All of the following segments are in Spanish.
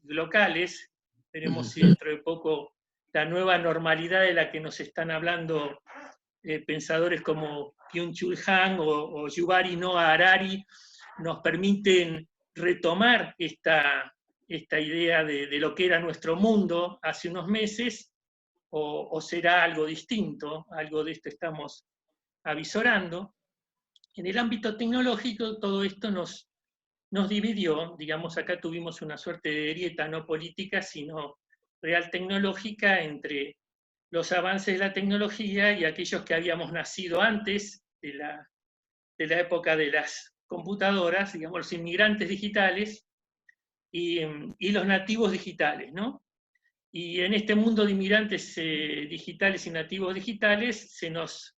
locales. Veremos si dentro de poco la nueva normalidad de la que nos están hablando pensadores como Byung-Chul Han o Yuval Noah Harari nos permiten retomar esta idea de lo que era nuestro mundo hace unos meses, o será algo distinto. Algo de esto estamos avisorando. En el ámbito tecnológico todo esto nos dividió. Digamos, acá tuvimos una suerte de grieta no política, sino real tecnológica, entre los avances de la tecnología y aquellos que habíamos nacido antes de la época de las computadoras, digamos, los inmigrantes digitales y los nativos digitales, ¿no? Y en este mundo de inmigrantes digitales y nativos digitales se nos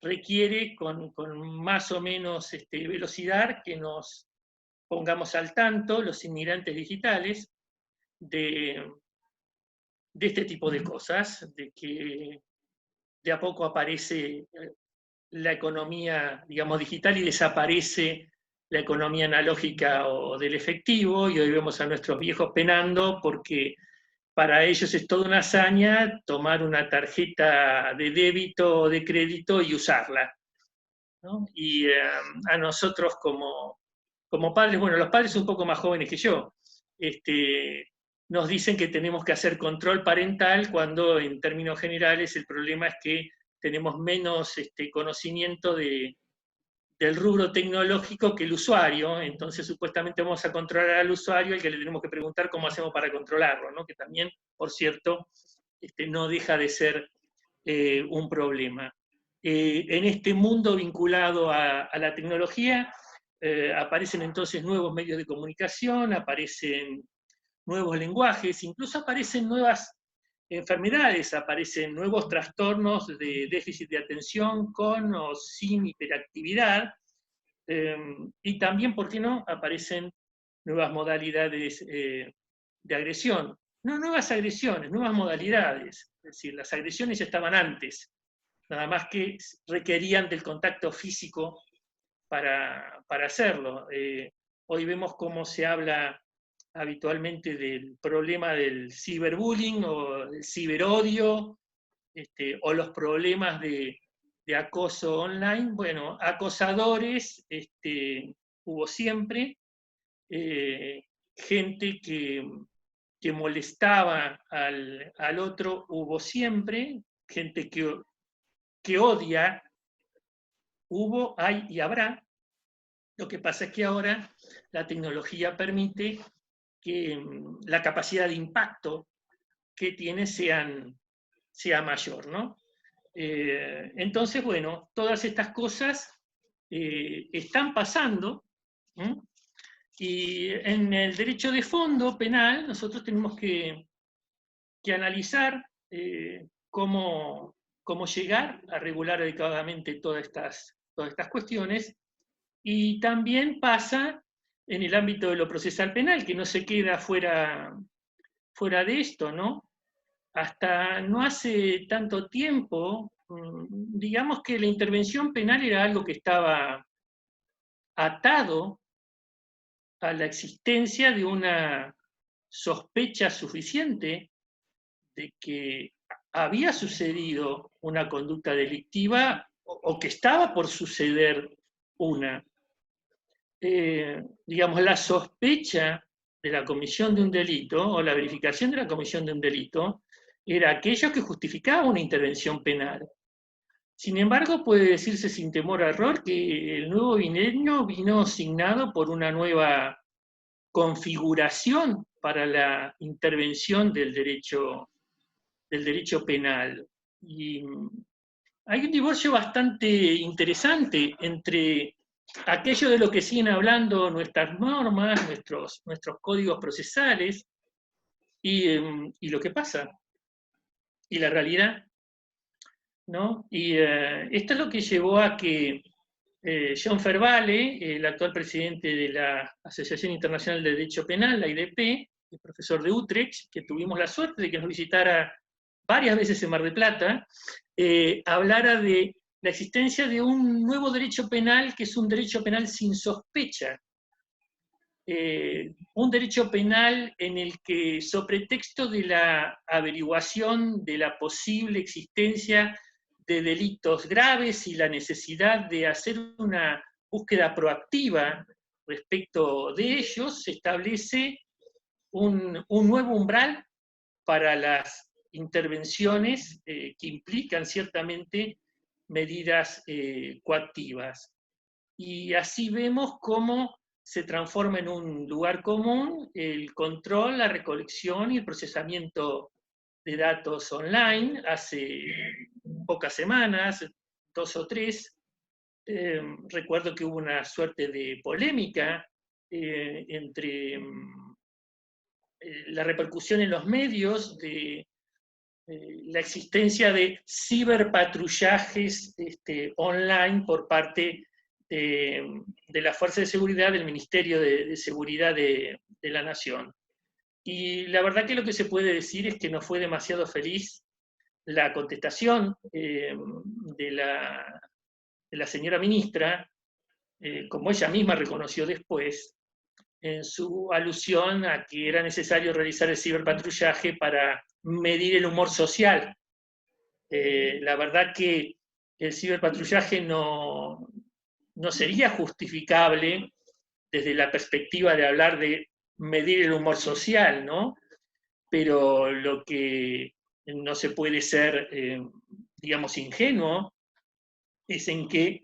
requiere con más o menos velocidad que nos pongamos al tanto, los inmigrantes digitales, de este tipo de cosas, de que de a poco aparece la economía, digamos, digital y desaparece la economía analógica o del efectivo, y hoy vemos a nuestros viejos penando porque para ellos es toda una hazaña tomar una tarjeta de débito o de crédito y usarla, ¿no? Y a nosotros como padres, bueno, los padres un poco más jóvenes que yo, nos dicen que tenemos que hacer control parental cuando en términos generales el problema es que tenemos menos conocimiento del rubro tecnológico que el usuario. Entonces supuestamente vamos a controlar al usuario, al que le tenemos que preguntar cómo hacemos para controlarlo, ¿no? Que también, por cierto, no deja de ser un problema. En este mundo vinculado a la tecnología aparecen entonces nuevos medios de comunicación, aparecen nuevos lenguajes, incluso aparecen nuevas enfermedades, aparecen nuevos trastornos de déficit de atención con o sin hiperactividad, y también, ¿por qué no?, aparecen nuevas modalidades de agresión. No nuevas agresiones, nuevas modalidades. Es decir, las agresiones ya estaban antes, nada más que requerían del contacto físico para hacerlo. Hoy vemos cómo se habla habitualmente del problema del ciberbullying o del ciberodio, o los problemas de acoso online. Bueno, acosadores hubo siempre, gente que molestaba al otro hubo siempre, gente que odia hubo, hay y habrá. Lo que pasa es que ahora la tecnología permite que la capacidad de impacto que tiene sea mayor, ¿no? Entonces, bueno, todas estas cosas están pasando, ¿eh? Y en el derecho de fondo penal nosotros tenemos que analizar cómo llegar a regular adecuadamente todas estas cuestiones. Y también pasa en el ámbito de lo procesal penal, que no se queda fuera de esto, ¿no? Hasta no hace tanto tiempo, digamos que la intervención penal era algo que estaba atado a la existencia de una sospecha suficiente de que había sucedido una conducta delictiva o que estaba por suceder una. Digamos, la sospecha de la comisión de un delito o la verificación de la comisión de un delito era aquello que justificaba una intervención penal. Sin embargo, puede decirse sin temor a error que el nuevo bienio vino signado por una nueva configuración para la intervención del derecho penal. Y hay un divorcio bastante interesante entre aquello de lo que siguen hablando nuestras normas, nuestros códigos procesales, y lo que pasa, y la realidad, ¿no? Y esto es lo que llevó a que John Fervale, el actual presidente de la Asociación Internacional de Derecho Penal, la IDP, el profesor de Utrecht, que tuvimos la suerte de que nos visitara varias veces en Mar del Plata, hablara de la existencia de un nuevo derecho penal que es un derecho penal sin sospecha. un derecho penal en el que, sobre texto de la averiguación de la posible existencia de delitos graves y la necesidad de hacer una búsqueda proactiva respecto de ellos, se establece un nuevo umbral para las intervenciones que implican ciertamente medidas coactivas. Y así vemos cómo se transforma en un lugar común el control, la recolección y el procesamiento de datos online. Hace pocas semanas, 2 o 3, recuerdo que hubo una suerte de polémica entre la repercusión en los medios de la existencia de ciberpatrullajes online por parte de la Fuerza de Seguridad del Ministerio de Seguridad de la Nación. Y la verdad que lo que se puede decir es que no fue demasiado feliz la contestación de la señora ministra, como ella misma reconoció después, en su alusión a que era necesario realizar el ciberpatrullaje para medir el humor social. La verdad que el ciberpatrullaje no sería justificable desde la perspectiva de hablar de medir el humor social, ¿no? Pero lo que no se puede ser, digamos, ingenuo, es en que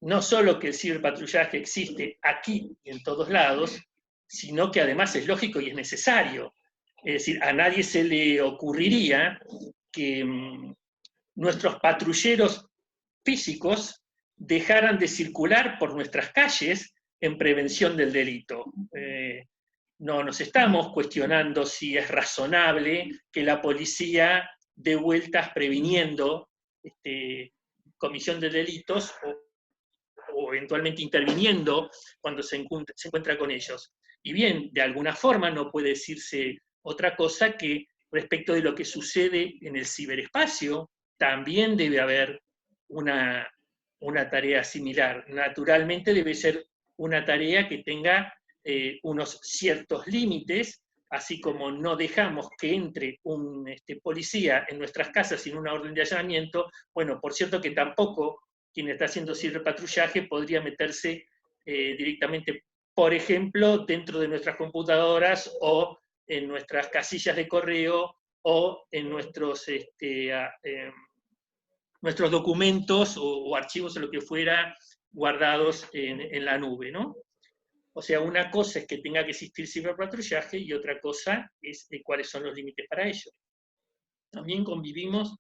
no solo que el ciberpatrullaje existe aquí y en todos lados, sino que además es lógico y es necesario. Es decir, a nadie se le ocurriría que nuestros patrulleros físicos dejaran de circular por nuestras calles en prevención del delito. No nos estamos cuestionando si es razonable que la policía dé vueltas previniendo comisión de delitos o eventualmente interviniendo cuando se encuentra con ellos. Y bien, de alguna forma no puede decirse otra cosa que respecto de lo que sucede en el ciberespacio, también debe haber una tarea similar. Naturalmente debe ser una tarea que tenga unos ciertos límites, así como no dejamos que entre un policía en nuestras casas sin una orden de allanamiento. Bueno, por cierto que tampoco quien está haciendo ciberpatrullaje podría meterse directamente, por ejemplo, dentro de nuestras computadoras o en nuestras casillas de correo o en nuestros documentos o archivos o lo que fuera guardados en la nube, ¿no? O sea, una cosa es que tenga que existir ciberpatrullaje y otra cosa es cuáles son los límites para ello. También convivimos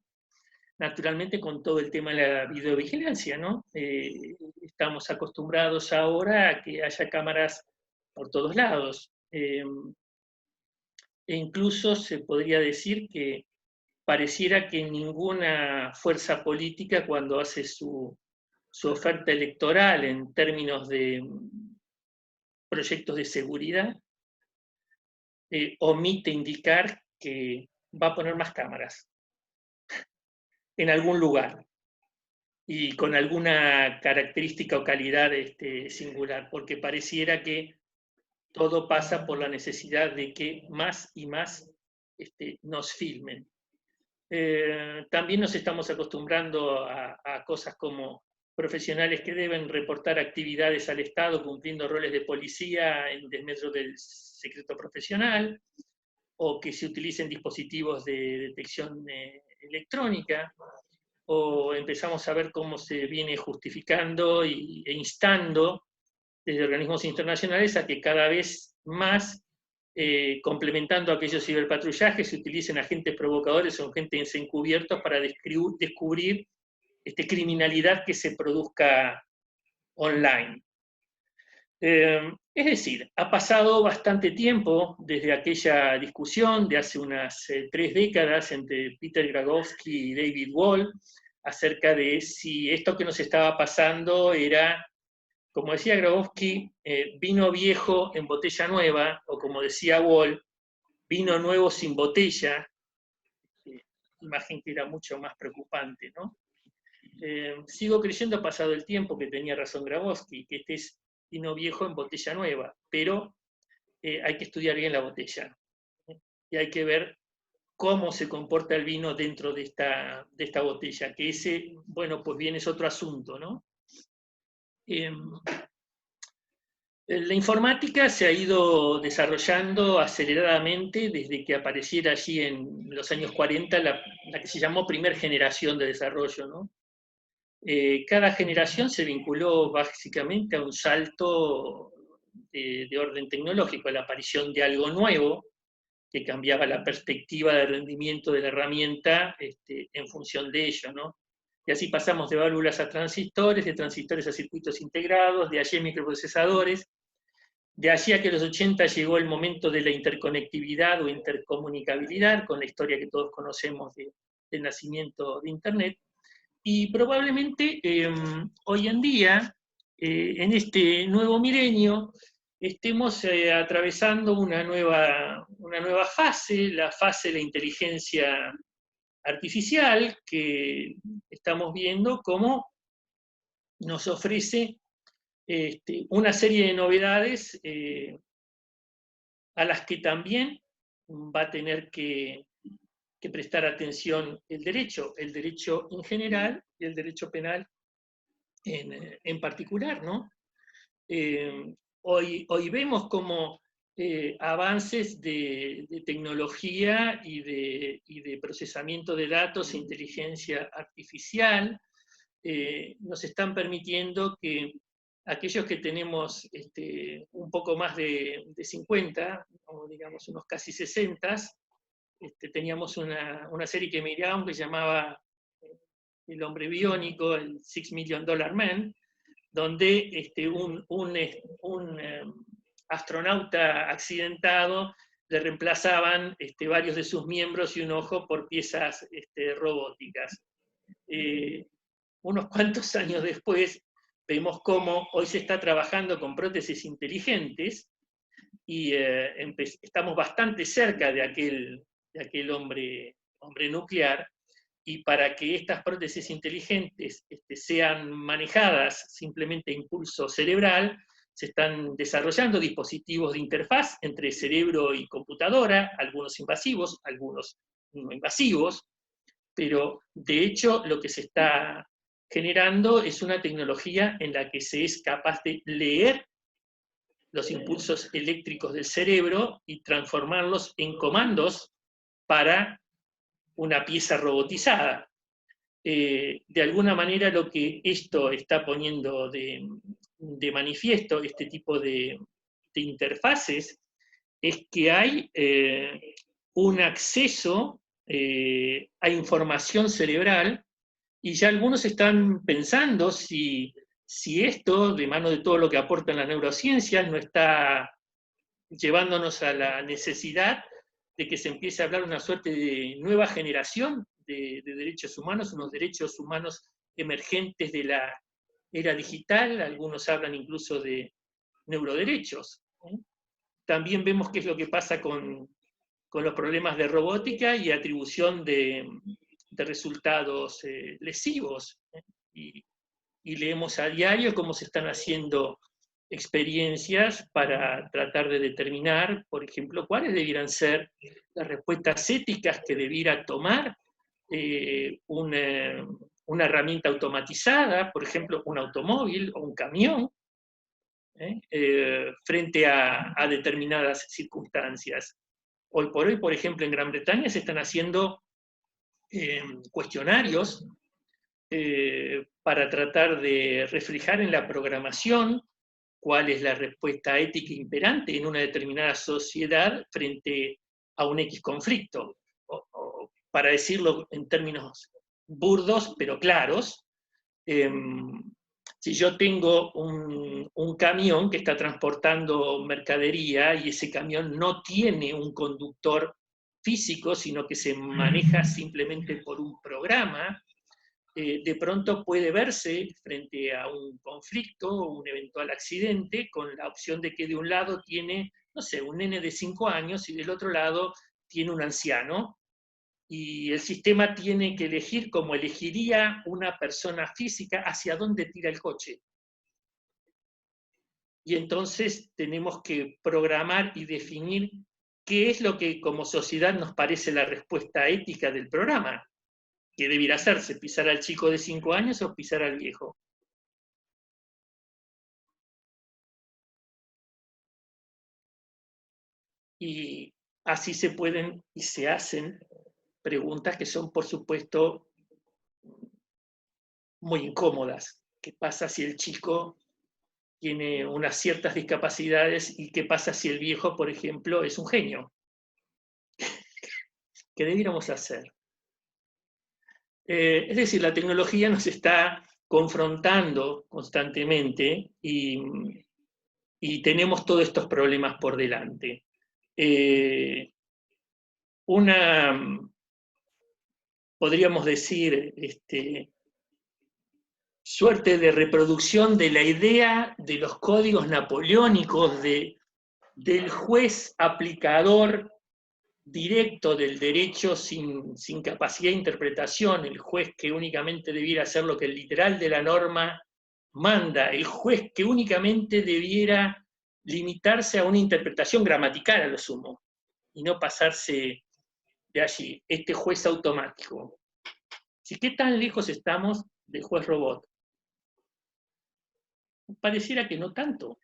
naturalmente con todo el tema de la videovigilancia, ¿no? Estamos acostumbrados ahora a que haya cámaras por todos lados. E incluso se podría decir que pareciera que ninguna fuerza política, cuando hace su oferta electoral en términos de proyectos de seguridad, omite indicar que va a poner más cámaras en algún lugar y con alguna característica o calidad singular, porque pareciera que todo pasa por la necesidad de que más y más nos filmen. También nos estamos acostumbrando a cosas como profesionales que deben reportar actividades al Estado cumpliendo roles de policía en desmedro del secreto profesional, o que se utilicen dispositivos de detección electrónica, o empezamos a ver cómo se viene justificando e instando desde organismos internacionales a que cada vez más, complementando aquellos ciberpatrullajes, se utilicen agentes provocadores o agentes encubiertos para descubrir criminalidad que se produzca online. Es decir, ha pasado bastante tiempo desde aquella discusión de hace unas 3 décadas entre Peter Grabowski y David Wall acerca de si esto que nos estaba pasando era, como decía Grabowski, vino viejo en botella nueva, o como decía Wall, vino nuevo sin botella, imagen que era mucho más preocupante, ¿no? Sigo creyendo, pasado el tiempo, que tenía razón Grabowski, que este es vino viejo en botella nueva, pero hay que estudiar bien la botella. Y hay que ver cómo se comporta el vino dentro de esta botella, que ese, bueno, pues bien es otro asunto, ¿no? La informática se ha ido desarrollando aceleradamente desde que apareciera allí en los años 40 la que se llamó primer generación de desarrollo, ¿no? Cada generación se vinculó básicamente a un salto de orden tecnológico, a la aparición de algo nuevo que cambiaba la perspectiva de rendimiento de la herramienta en función de ello, ¿no? Y así pasamos de válvulas a transistores, de transistores a circuitos integrados, de allí a microprocesadores. De allí a que los 80 llegó el momento de la interconectividad o intercomunicabilidad, con la historia que todos conocemos del nacimiento de Internet. Y probablemente hoy en día, en este nuevo milenio, estemos atravesando una nueva fase, la fase de la inteligencia artificial, que estamos viendo cómo nos ofrece una serie de novedades a las que también va a tener que prestar atención el derecho en general y el derecho penal en particular, ¿no? Hoy vemos como avances de tecnología y de procesamiento de datos e inteligencia artificial nos están permitiendo que aquellos que tenemos un poco más de 50, o digamos unos casi 60, teníamos una serie que mirábamos que se llamaba El hombre biónico, el $6 Million Man, donde un astronauta accidentado le reemplazaban varios de sus miembros y un ojo por piezas robóticas. Unos cuantos años después, vemos cómo hoy se está trabajando con prótesis inteligentes y estamos bastante cerca de aquel hombre nuclear, y para que estas prótesis inteligentes sean manejadas simplemente a impulso cerebral, se están desarrollando dispositivos de interfaz entre cerebro y computadora, algunos invasivos, algunos no invasivos, pero de hecho lo que se está generando es una tecnología en la que se es capaz de leer los impulsos eléctricos del cerebro y transformarlos en comandos para una pieza robotizada. De alguna manera lo que esto está poniendo de manifiesto, este tipo de interfaces, es que hay un acceso a información cerebral, y ya algunos están pensando si esto, de mano de todo lo que aportan las neurociencias, no está llevándonos a la necesidad de que se empiece a hablar una suerte de nueva generación de derechos humanos, unos derechos humanos emergentes de la era digital. Algunos hablan incluso de neuroderechos. También vemos qué es lo que pasa con los problemas de robótica y atribución de resultados lesivos. Y leemos a diario cómo se están haciendo experiencias para tratar de determinar, por ejemplo, cuáles debieran ser las respuestas éticas que debiera tomar una herramienta automatizada, por ejemplo, un automóvil o un camión, frente a determinadas circunstancias. Hoy por hoy, por ejemplo, en Gran Bretaña se están haciendo cuestionarios para tratar de reflejar en la programación cuál es la respuesta ética imperante en una determinada sociedad frente a un X conflicto. O para decirlo en términos burdos pero claros, si yo tengo un camión que está transportando mercadería y ese camión no tiene un conductor físico, sino que se maneja simplemente por un programa, de pronto puede verse frente a un conflicto o un eventual accidente con la opción de que de un lado tiene, no sé, un nene de 5 años y del otro lado tiene un anciano, y el sistema tiene que elegir, como elegiría una persona física, hacia dónde tira el coche. y entonces tenemos que programar y definir qué es lo que como sociedad nos parece la respuesta ética del programa. ¿Qué debiera hacerse? ¿Pisar al chico de 5 años o pisar al viejo? Y así se pueden y se hacen preguntas que son, por supuesto, muy incómodas. ¿Qué pasa si el chico tiene unas ciertas discapacidades y qué pasa si el viejo, por ejemplo, es un genio? ¿Qué debiéramos hacer? Es decir, la tecnología nos está confrontando constantemente y tenemos todos estos problemas por delante. Podríamos decir, suerte de reproducción de la idea de los códigos napoleónicos del juez aplicador directo del derecho sin capacidad de interpretación, el juez que únicamente debiera hacer lo que el literal de la norma manda, el juez que únicamente debiera limitarse a una interpretación gramatical a lo sumo, y no pasarse de allí, este juez automático. ¿Qué tan lejos estamos del juez robot? Pareciera que no tanto.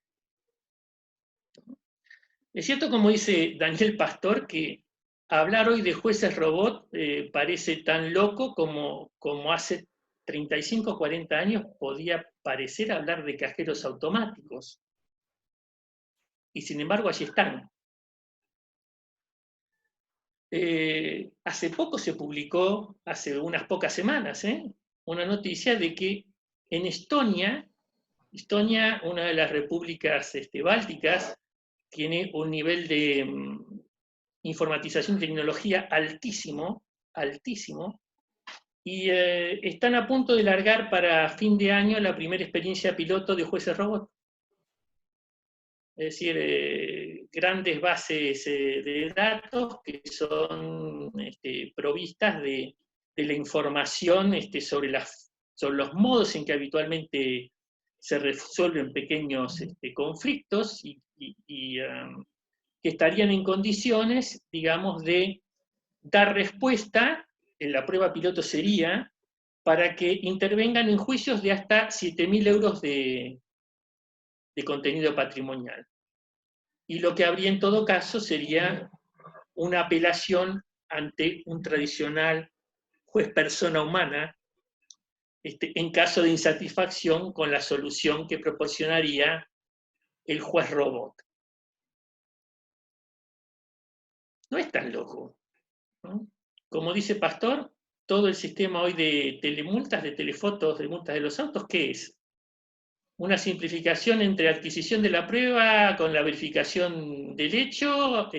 Es cierto, como dice Daniel Pastor, que hablar hoy de jueces robot parece tan loco como hace 35 o 40 años podía parecer hablar de cajeros automáticos. Y sin embargo, allí están. Hace poco se publicó, hace unas pocas semanas, una noticia de que en Estonia, una de las repúblicas bálticas, tiene un nivel de informatización y tecnología altísimo, altísimo, y están a punto de largar para fin de año la primera experiencia piloto de jueces robot. Es decir, grandes bases de datos que son provistas de la información sobre los modos en que habitualmente se resuelven pequeños conflictos y que estarían en condiciones, digamos, de dar respuesta, en la prueba piloto sería, para que intervengan en juicios de hasta 7.000 euros de contenido patrimonial. Y lo que habría en todo caso sería una apelación ante un tradicional juez persona humana, en caso de insatisfacción con la solución que proporcionaría el juez robot. No es tan loco, ¿no? Como dice Pastor, todo el sistema hoy de telemultas, de telefotos, de multas de los autos, ¿qué es? Una simplificación entre adquisición de la prueba con la verificación del hecho,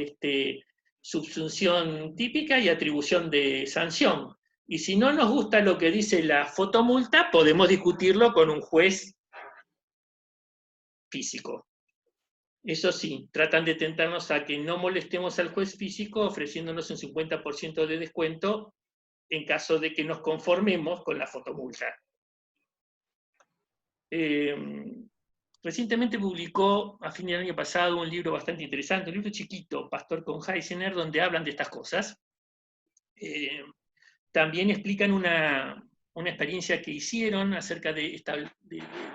subsunción típica y atribución de sanción. Y si no nos gusta lo que dice la fotomulta, podemos discutirlo con un juez físico. Eso sí, tratan de tentarnos a que no molestemos al juez físico ofreciéndonos un 50% de descuento en caso de que nos conformemos con la fotomulta. Recientemente publicó, a fin del año pasado, un libro bastante interesante, un libro chiquito, Pastor con Heissener, donde hablan de estas cosas. También explican una experiencia que hicieron acerca de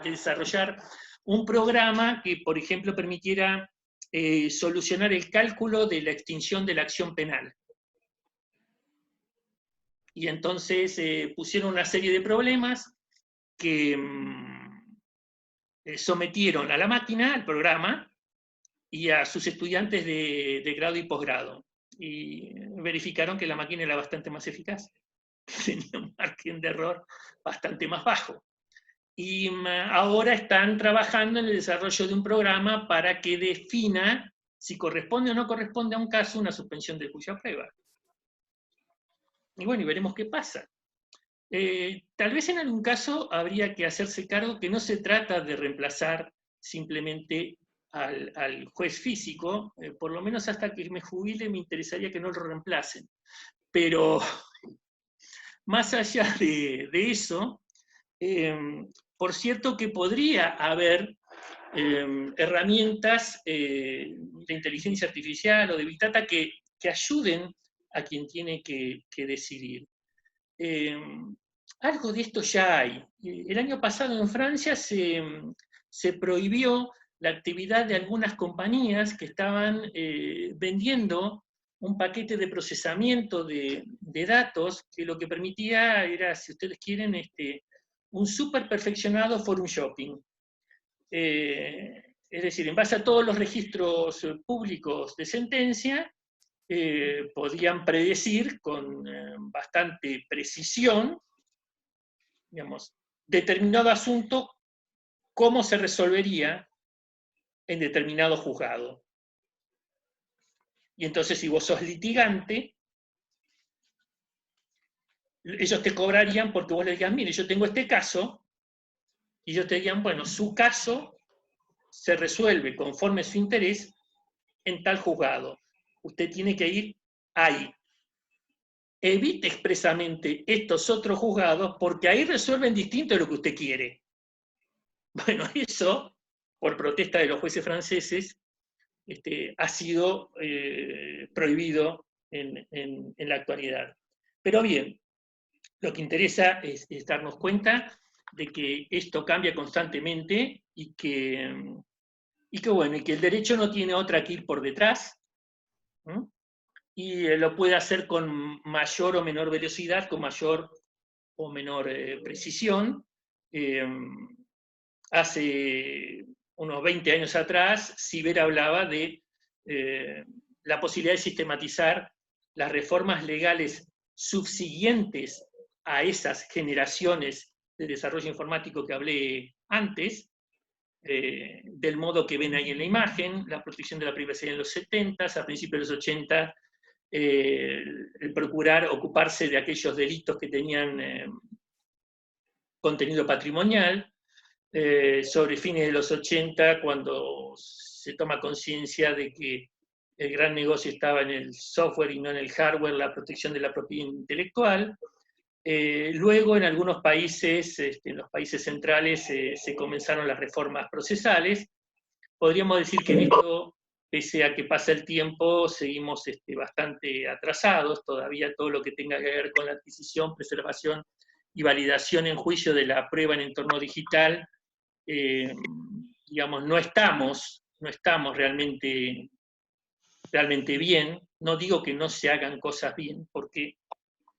desarrollar un programa que, por ejemplo, permitiera solucionar el cálculo de la extinción de la acción penal. Y entonces pusieron una serie de problemas que sometieron a la máquina, al programa, y a sus estudiantes de grado y posgrado. Y verificaron que la máquina era bastante más eficaz, tenía un margen de error bastante más bajo. Y ahora están trabajando en el desarrollo de un programa para que defina si corresponde o no corresponde a un caso una suspensión del juicio a prueba. Y bueno, y veremos qué pasa. Tal vez en algún caso habría que hacerse cargo que no se trata de reemplazar simplemente al juez físico, por lo menos hasta que me jubile me interesaría que no lo reemplacen. Pero más allá de eso, por cierto que podría haber herramientas de inteligencia artificial o de Big Data que ayuden a quien tiene que decidir. Algo de esto ya hay. El año pasado en Francia se prohibió la actividad de algunas compañías que estaban vendiendo un paquete de procesamiento de datos que lo que permitía era, si ustedes quieren, un súper perfeccionado forum shopping. Es decir, en base a todos los registros públicos de sentencia, podían predecir con bastante precisión, digamos, determinado asunto, cómo se resolvería en determinado juzgado. Y entonces, si vos sos litigante, ellos te cobrarían porque vos le digas, mire, yo tengo este caso, y ellos te dirían, bueno, su caso se resuelve conforme a su interés en tal juzgado. Usted tiene que ir ahí. Evite expresamente estos otros juzgados porque ahí resuelven distinto de lo que usted quiere. Bueno, eso, por protesta de los jueces franceses, ha sido prohibido en la actualidad. Pero bien, lo que interesa es darnos cuenta de que esto cambia constantemente y que bueno, y que el derecho no tiene otra que ir por detrás, ¿no? Y lo puede hacer con mayor o menor velocidad, con mayor o menor precisión. Hace unos 20 años atrás, Siber hablaba de la posibilidad de sistematizar las reformas legales subsiguientes a esas generaciones de desarrollo informático que hablé antes, del modo que ven ahí en la imagen, la protección de la privacidad en los 70, a principios de los 80, el procurar ocuparse de aquellos delitos que tenían contenido patrimonial, sobre fines de los 80, cuando se toma conciencia de que el gran negocio estaba en el software y no en el hardware, la protección de la propiedad intelectual. Luego, en algunos países, en los países centrales, se comenzaron las reformas procesales. Podríamos decir que en esto, pese a que pasa el tiempo, seguimos bastante atrasados. Todavía todo lo que tenga que ver con la adquisición, preservación y validación en juicio de la prueba en entorno digital, digamos, no estamos realmente bien. No digo que no se hagan cosas bien, porque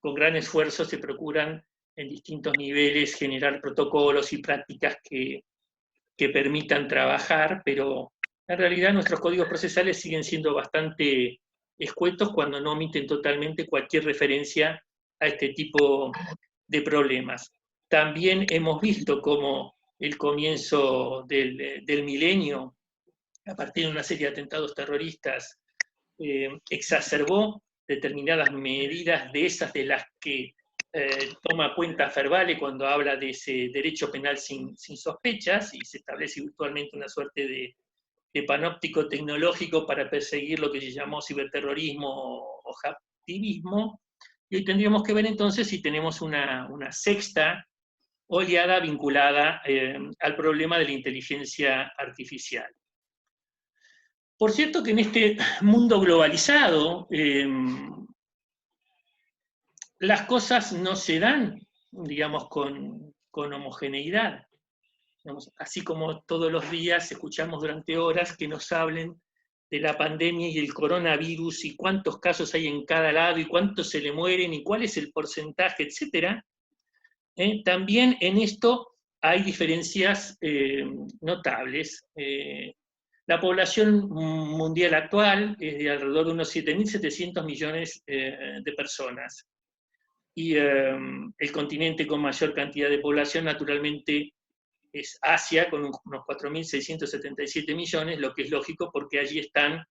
con gran esfuerzo se procuran en distintos niveles generar protocolos y prácticas que permitan trabajar, pero en realidad nuestros códigos procesales siguen siendo bastante escuetos cuando no omiten totalmente cualquier referencia a este tipo de problemas. También hemos visto cómo el comienzo del milenio, a partir de una serie de atentados terroristas, exacerbó determinadas medidas de esas de las que toma cuenta Fervale cuando habla de ese derecho penal sin sospechas, y se establece virtualmente una suerte de panóptico tecnológico para perseguir lo que se llamó ciberterrorismo o hacktivismo. Y hoy tendríamos que ver entonces si tenemos una sexta oleada vinculada al problema de la inteligencia artificial. Por cierto que en este mundo globalizado, las cosas no se dan, digamos, con homogeneidad. Digamos, así como todos los días escuchamos durante horas que nos hablen de la pandemia y el coronavirus y cuántos casos hay en cada lado y cuántos se le mueren y cuál es el porcentaje, etc. También en esto hay diferencias notables. La población mundial actual es de alrededor de unos 7.700 millones de personas. Y el continente con mayor cantidad de población, naturalmente, es Asia, con unos 4.677 millones, lo que es lógico porque allí están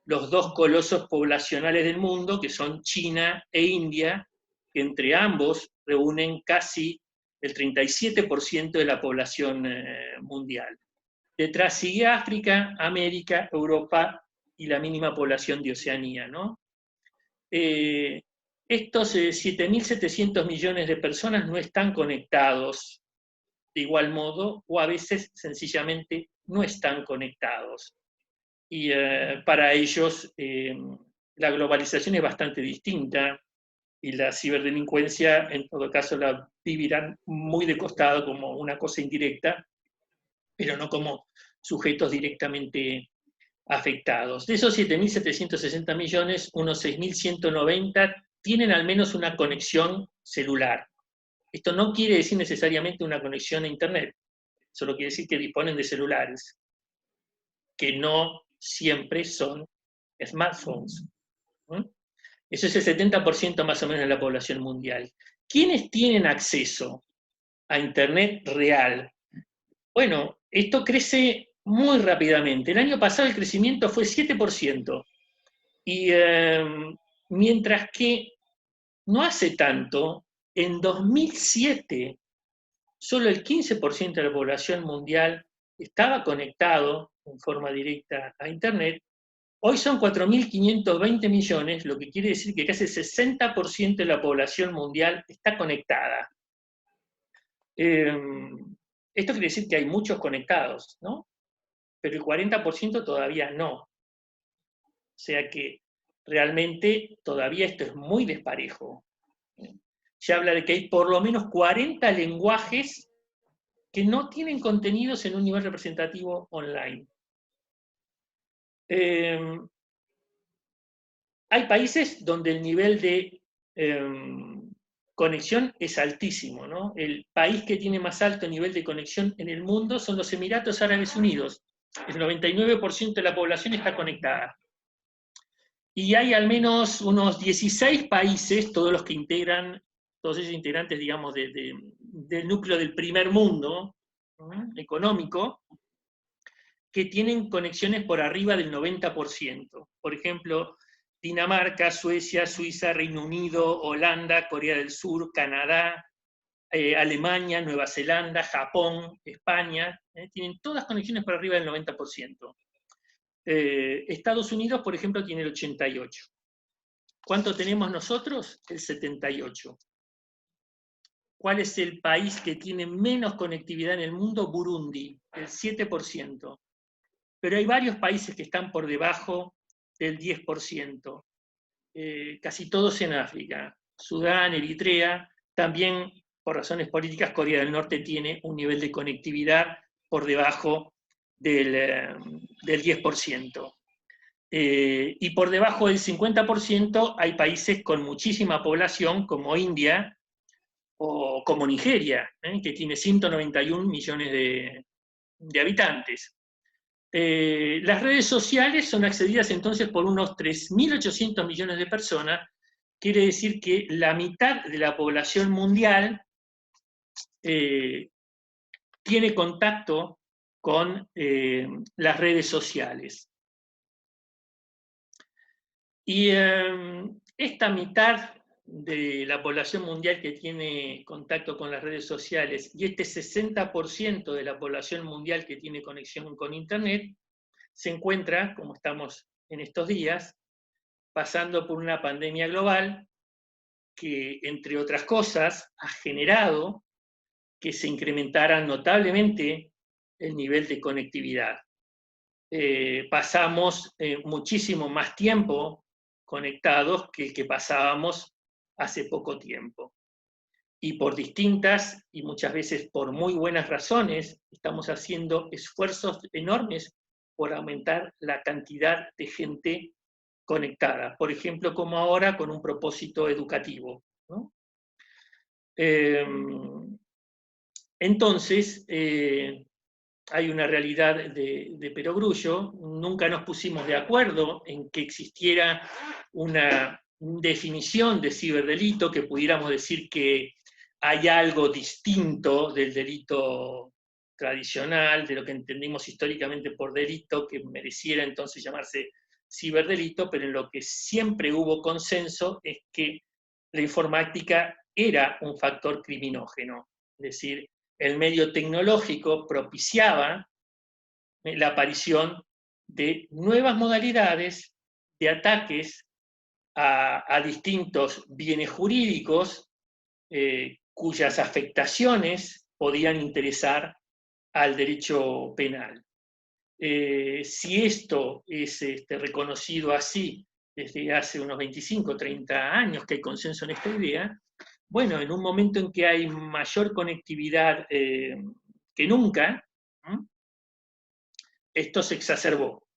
los dos colosos poblacionales del mundo, que son China e India, que entre ambos reúnen casi el 37% de la población mundial. Detrás sigue África, América, Europa y la mínima población de Oceanía, ¿no? Estos 7.700 millones de personas no están conectados de igual modo, o a veces sencillamente no están conectados. Y para ellos la globalización es bastante distinta, y la ciberdelincuencia en todo caso la vivirán muy de costado como una cosa indirecta, pero no como sujetos directamente afectados. De esos 7.760 millones, unos 6.190 tienen al menos una conexión celular. Esto no quiere decir necesariamente una conexión a Internet, solo quiere decir que disponen de celulares, que no siempre son smartphones. Eso es el 70% más o menos de la población mundial. ¿Quiénes tienen acceso a Internet real? Bueno, esto crece muy rápidamente. El año pasado el crecimiento fue 7%. Y mientras que no hace tanto, en 2007, solo el 15% de la población mundial estaba conectado en forma directa a Internet. Hoy son 4.520 millones, lo que quiere decir que casi el 60% de la población mundial está conectada. Esto quiere decir que hay muchos conectados, ¿no? Pero el 40% todavía no. O sea que realmente todavía esto es muy desparejo. Se habla de que hay por lo menos 40 lenguajes que no tienen contenidos en un nivel representativo online. Hay países donde el nivel de conexión es altísimo, ¿no? El país que tiene más alto nivel de conexión en el mundo son los Emiratos Árabes Unidos. El 99% de la población está conectada. Y hay al menos unos 16 países, todos ellos integrantes, digamos, del núcleo del primer mundo, ¿no?, económico, que tienen conexiones por arriba del 90%. Por ejemplo, Dinamarca, Suecia, Suiza, Reino Unido, Holanda, Corea del Sur, Canadá, Alemania, Nueva Zelanda, Japón, España, tienen todas conexiones por arriba del 90%. Estados Unidos, por ejemplo, tiene el 88%. ¿Cuánto tenemos nosotros? El 78%. ¿Cuál es el país que tiene menos conectividad en el mundo? Burundi, el 7%. Pero hay varios países que están por debajo del 10%. Casi todos en África. Sudán, Eritrea, también por razones políticas, Corea del Norte tiene un nivel de conectividad por debajo del 10%. Y por debajo del 50% hay países con muchísima población, como India o como Nigeria, que tiene 191 millones de habitantes. Las redes sociales son accedidas entonces por unos 3.800 millones de personas, quiere decir que la mitad de la población mundial tiene contacto con las redes sociales. Y esta mitad de la población mundial que tiene contacto con las redes sociales y este 60% de la población mundial que tiene conexión con Internet, se encuentra, como estamos en estos días, pasando por una pandemia global que, entre otras cosas, ha generado que se incrementara notablemente el nivel de conectividad. Pasamos muchísimo más tiempo conectados que el que pasábamos hace poco tiempo. Y por distintas, y muchas veces por muy buenas razones, estamos haciendo esfuerzos enormes por aumentar la cantidad de gente conectada. Por ejemplo, como ahora con un propósito educativo, ¿no? Entonces, hay una realidad de perogrullo. Nunca nos pusimos de acuerdo en que existiera una definición de ciberdelito, que pudiéramos decir que hay algo distinto del delito tradicional, de lo que entendimos históricamente por delito, que mereciera entonces llamarse ciberdelito, pero en lo que siempre hubo consenso es que la informática era un factor criminógeno. Es decir, el medio tecnológico propiciaba la aparición de nuevas modalidades de ataques a distintos bienes jurídicos cuyas afectaciones podían interesar al derecho penal. Si esto es reconocido así desde hace unos 25, 30 años que hay consenso en esta idea, bueno, en un momento en que hay mayor conectividad que nunca, esto se exacerbó.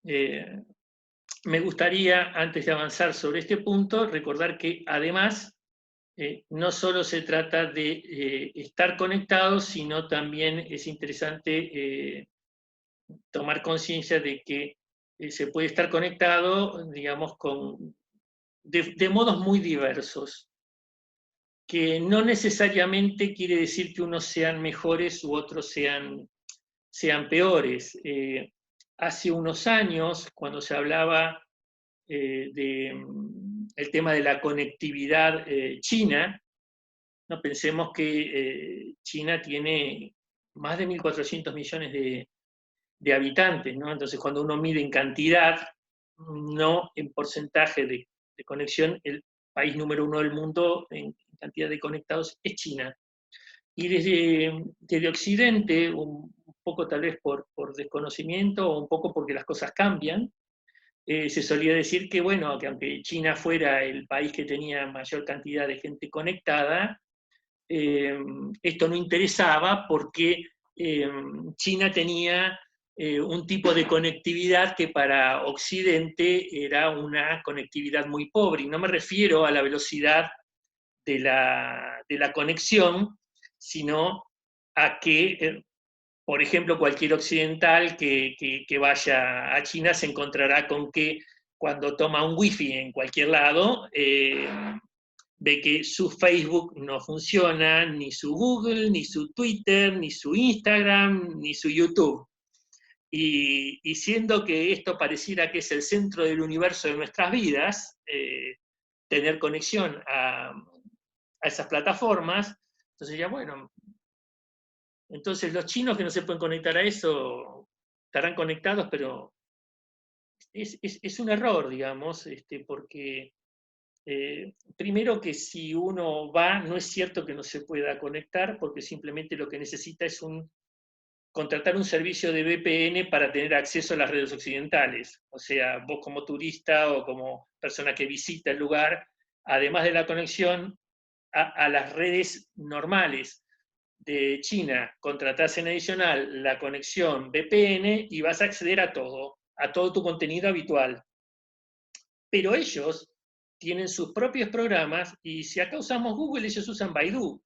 Me gustaría, antes de avanzar sobre este punto, recordar que además no solo se trata de estar conectados, sino también es interesante tomar conciencia de que se puede estar conectado, digamos, de modos muy diversos, que no necesariamente quiere decir que unos sean mejores u otros sean peores. Hace unos años, cuando se hablaba del tema de la conectividad china, no pensemos que China tiene más de 1.400 millones de habitantes, ¿no? Entonces, cuando uno mide en cantidad, no en porcentaje de conexión, el país número 1 del mundo en cantidad de conectados es China. Y desde Occidente, un poco tal vez por desconocimiento o un poco porque las cosas cambian, se solía decir que, bueno, que aunque China fuera el país que tenía mayor cantidad de gente conectada, esto no interesaba porque China tenía un tipo de conectividad que para Occidente era una conectividad muy pobre. Y no me refiero a la velocidad de la conexión, sino a que, por ejemplo, cualquier occidental que vaya a China se encontrará con que cuando toma un wifi en cualquier lado, ve que su Facebook no funciona, ni su Google, ni su Twitter, ni su Instagram, ni su YouTube. Y siendo que esto pareciera que es el centro del universo de nuestras vidas, tener conexión a esas plataformas, entonces ya bueno, entonces los chinos que no se pueden conectar a eso estarán conectados, pero es un error, digamos, porque primero que si uno va, no es cierto que no se pueda conectar, porque simplemente lo que necesita es contratar un servicio de VPN para tener acceso a las redes occidentales. O sea, vos como turista o como persona que visita el lugar, además de la conexión a las redes normales de China, contratás en adicional la conexión VPN y vas a acceder a todo tu contenido habitual. Pero ellos tienen sus propios programas y si acá usamos Google, ellos usan Baidu.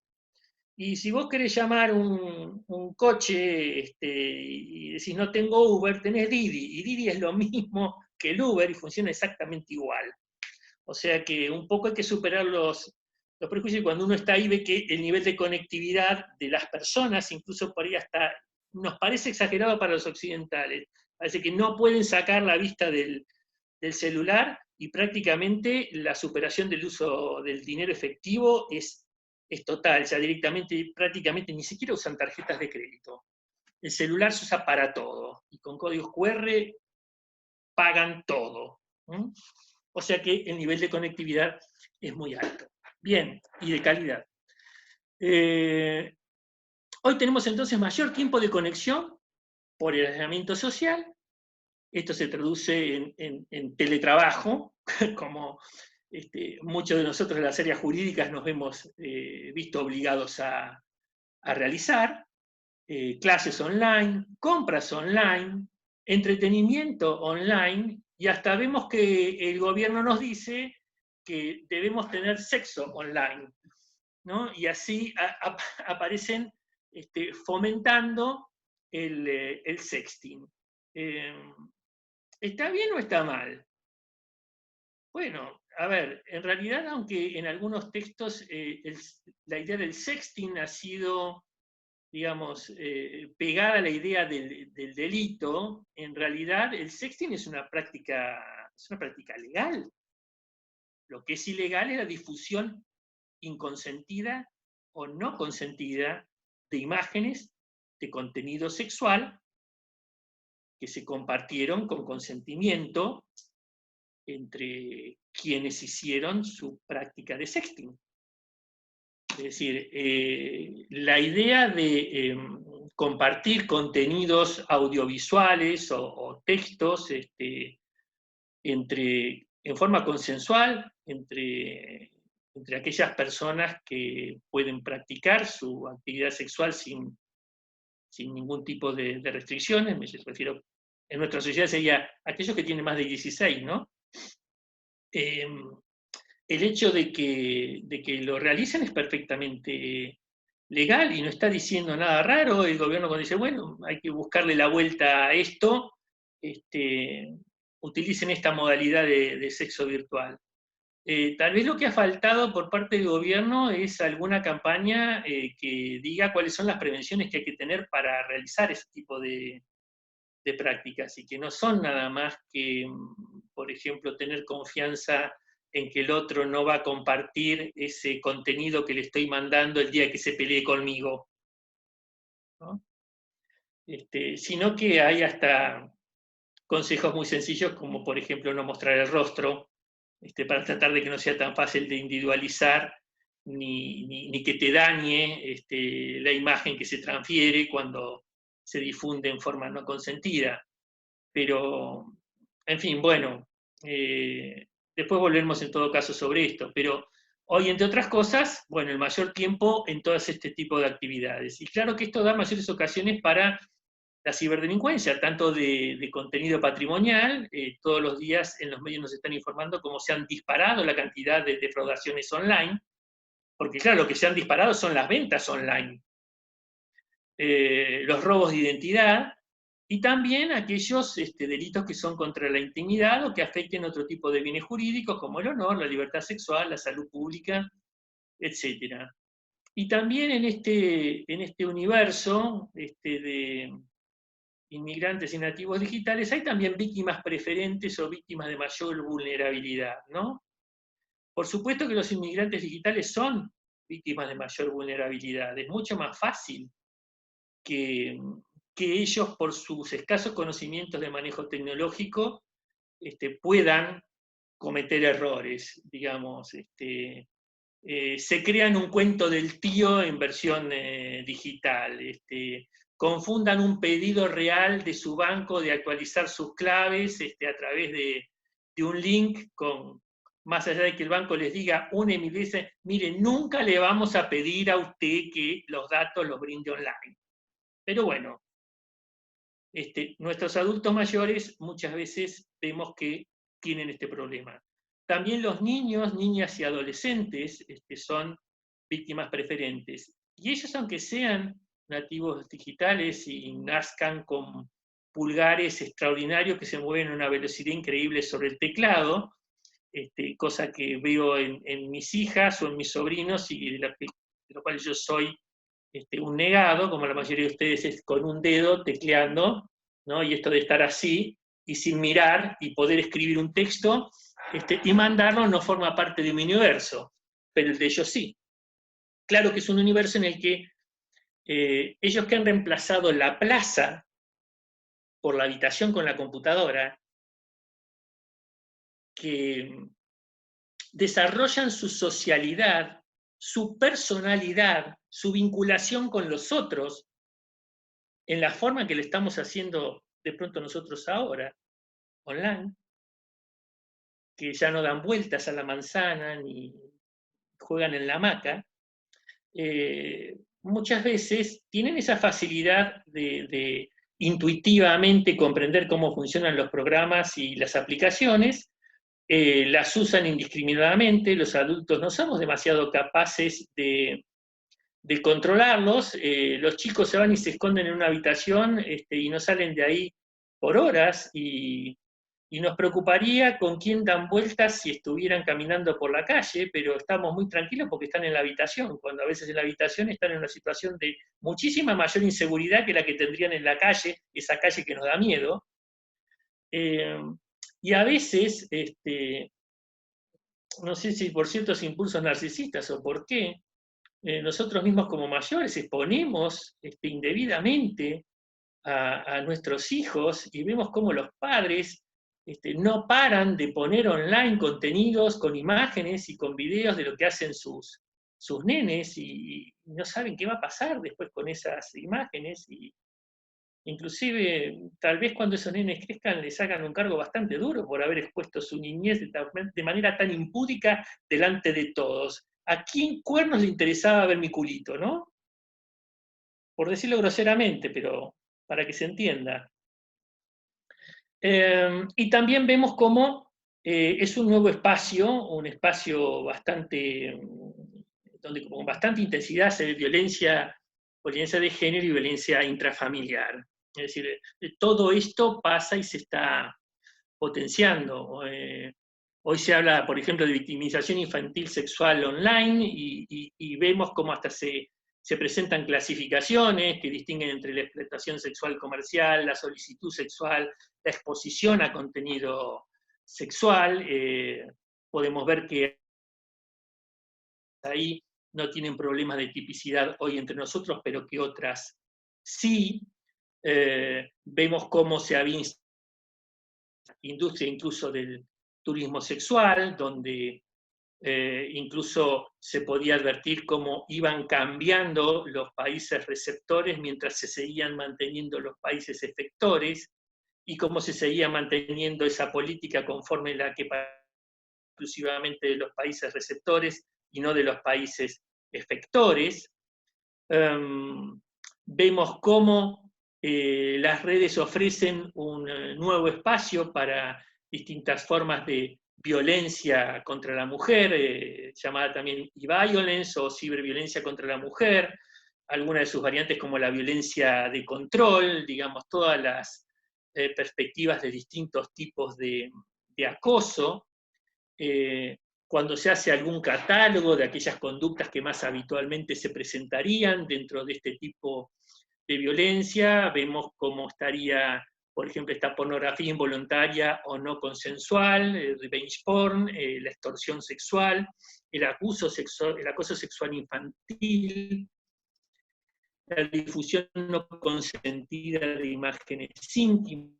Y si vos querés llamar un coche y decís no tengo Uber, tenés Didi. Y Didi es lo mismo que el Uber y funciona exactamente igual. O sea que un poco hay que superar los prejuicios y cuando uno está ahí ve que el nivel de conectividad de las personas, incluso por ahí hasta nos parece exagerado para los occidentales. Parece que no pueden sacar la vista del celular y prácticamente la superación del uso del dinero efectivo es total, ya directamente, prácticamente ni siquiera usan tarjetas de crédito. El celular se usa para todo y con códigos QR pagan todo. O sea que el nivel de conectividad es muy alto. Bien, y de calidad. Hoy tenemos entonces mayor tiempo de conexión por el aislamiento social. Esto se traduce en teletrabajo, como muchos de nosotros en las áreas jurídicas nos hemos visto obligados a realizar, clases online, compras online, entretenimiento online, y hasta vemos que el gobierno nos dice que debemos tener sexo online, ¿no? Y así aparecen fomentando el sexting. ¿Está bien o está mal? Bueno, a ver, en realidad, aunque en algunos textos la idea del sexting ha sido, digamos, pegada a la idea del delito, en realidad el sexting es una práctica legal. Lo que es ilegal es la difusión inconsentida o no consentida de imágenes de contenido sexual que se compartieron con consentimiento entre quienes hicieron su práctica de sexting. Es decir, la idea de compartir contenidos audiovisuales o textos en forma consensual entre aquellas personas que pueden practicar su actividad sexual sin ningún tipo de restricciones, me refiero, en nuestra sociedad sería aquellos que tienen más de 16, ¿no? El hecho de que lo realicen es perfectamente legal y no está diciendo nada raro. El gobierno cuando dice, bueno, hay que buscarle la vuelta a esto, utilicen esta modalidad de sexo virtual. Tal vez lo que ha faltado por parte del gobierno es alguna campaña que diga cuáles son las prevenciones que hay que tener para realizar ese tipo de prácticas, y que no son nada más que, por ejemplo, tener confianza en que el otro no va a compartir ese contenido que le estoy mandando el día que se pelee conmigo, ¿no? Sino que hay hasta consejos muy sencillos, como por ejemplo no mostrar el rostro, para tratar de que no sea tan fácil de individualizar, ni que te dañe la imagen que se transfiere cuando se difunde en forma no consentida. Pero, en fin, bueno, después volvemos en todo caso sobre esto, pero hoy, entre otras cosas, bueno, el mayor tiempo en todo este tipo de actividades. Y claro que esto da mayores ocasiones para la ciberdelincuencia, tanto de contenido patrimonial. Todos los días en los medios nos están informando cómo se han disparado la cantidad de defraudaciones online, porque claro, lo que se han disparado son las ventas online, los robos de identidad, y también aquellos delitos que son contra la intimidad o que afecten otro tipo de bienes jurídicos, como el honor, la libertad sexual, la salud pública, etc. Y también en este universo de inmigrantes y nativos digitales hay también víctimas preferentes o víctimas de mayor vulnerabilidad, ¿no? Por supuesto que los inmigrantes digitales son víctimas de mayor vulnerabilidad. Es mucho más fácil que ellos, por sus escasos conocimientos de manejo tecnológico, puedan cometer errores, digamos. Se crean un cuento del tío en versión digital, confundan un pedido real de su banco de actualizar sus claves a través de un link, más allá de que el banco les diga una y mil veces, mire, nunca le vamos a pedir a usted que los datos los brinde online. Pero bueno, nuestros adultos mayores muchas veces vemos que tienen este problema. También los niños, niñas y adolescentes son víctimas preferentes. Y ellos, aunque sean nativos digitales y nazcan con pulgares extraordinarios que se mueven a una velocidad increíble sobre el teclado, cosa que veo en mis hijas o en mis sobrinos, y de lo cual yo soy un negado, como la mayoría de ustedes, es con un dedo tecleando, ¿no? Y esto de estar así y sin mirar y poder escribir un texto y mandarlo no forma parte de mi universo, pero el de ellos sí. Claro que es un universo en el que ellos que han reemplazado la plaza por la habitación con la computadora, que desarrollan su socialidad, su personalidad, su vinculación con los otros, en la forma que lo estamos haciendo de pronto nosotros ahora, online, que ya no dan vueltas a la manzana ni juegan en la hamaca, muchas veces tienen esa facilidad de intuitivamente comprender cómo funcionan los programas y las aplicaciones, las usan indiscriminadamente. Los adultos no somos demasiado capaces de controlarlos. Los chicos se van y se esconden en una habitación y no salen de ahí por horas, y nos preocuparía con quién dan vueltas si estuvieran caminando por la calle, pero estamos muy tranquilos porque están en la habitación, cuando a veces en la habitación están en una situación de muchísima mayor inseguridad que la que tendrían en la calle, esa calle que nos da miedo. Y a veces, no sé si por ciertos impulsos narcisistas o por qué, nosotros mismos como mayores exponemos indebidamente a nuestros hijos, y vemos cómo los padres no paran de poner online contenidos con imágenes y con videos de lo que hacen sus sus nenes y no saben qué va a pasar después con esas imágenes. Y inclusive, tal vez cuando esos nenes crezcan les hagan un cargo bastante duro por haber expuesto su niñez de manera tan impúdica delante de todos. ¿A quién cuernos le interesaba ver mi culito, no? Por decirlo groseramente, pero para que se entienda. Y también vemos cómo es un nuevo espacio, un espacio bastante, donde con bastante intensidad se ve violencia de género y violencia intrafamiliar. Es decir, todo esto pasa y se está potenciando. Hoy se habla, por ejemplo, de victimización infantil sexual online y vemos cómo hasta se presentan clasificaciones que distinguen entre la explotación sexual comercial, la solicitud sexual, la exposición a contenido sexual. Podemos ver que ahí no tienen problemas de tipicidad hoy entre nosotros, pero que otras sí. Vemos cómo se había industria incluso del turismo sexual, donde incluso se podía advertir cómo iban cambiando los países receptores mientras se seguían manteniendo los países efectores y cómo se seguía manteniendo esa política conforme la que exclusivamente de los países receptores y no de los países efectores. Vemos cómo las redes ofrecen un nuevo espacio para distintas formas de violencia contra la mujer, llamada también e-violence o ciberviolencia contra la mujer, algunas de sus variantes como la violencia de control, digamos, todas las perspectivas de distintos tipos de acoso. Cuando se hace algún catálogo de aquellas conductas que más habitualmente se presentarían dentro de este tipo de violencia, vemos cómo estaría, por ejemplo, esta pornografía involuntaria o no consensual, el revenge porn, la extorsión sexual, el acoso sexual infantil, la difusión no consentida de imágenes íntimas.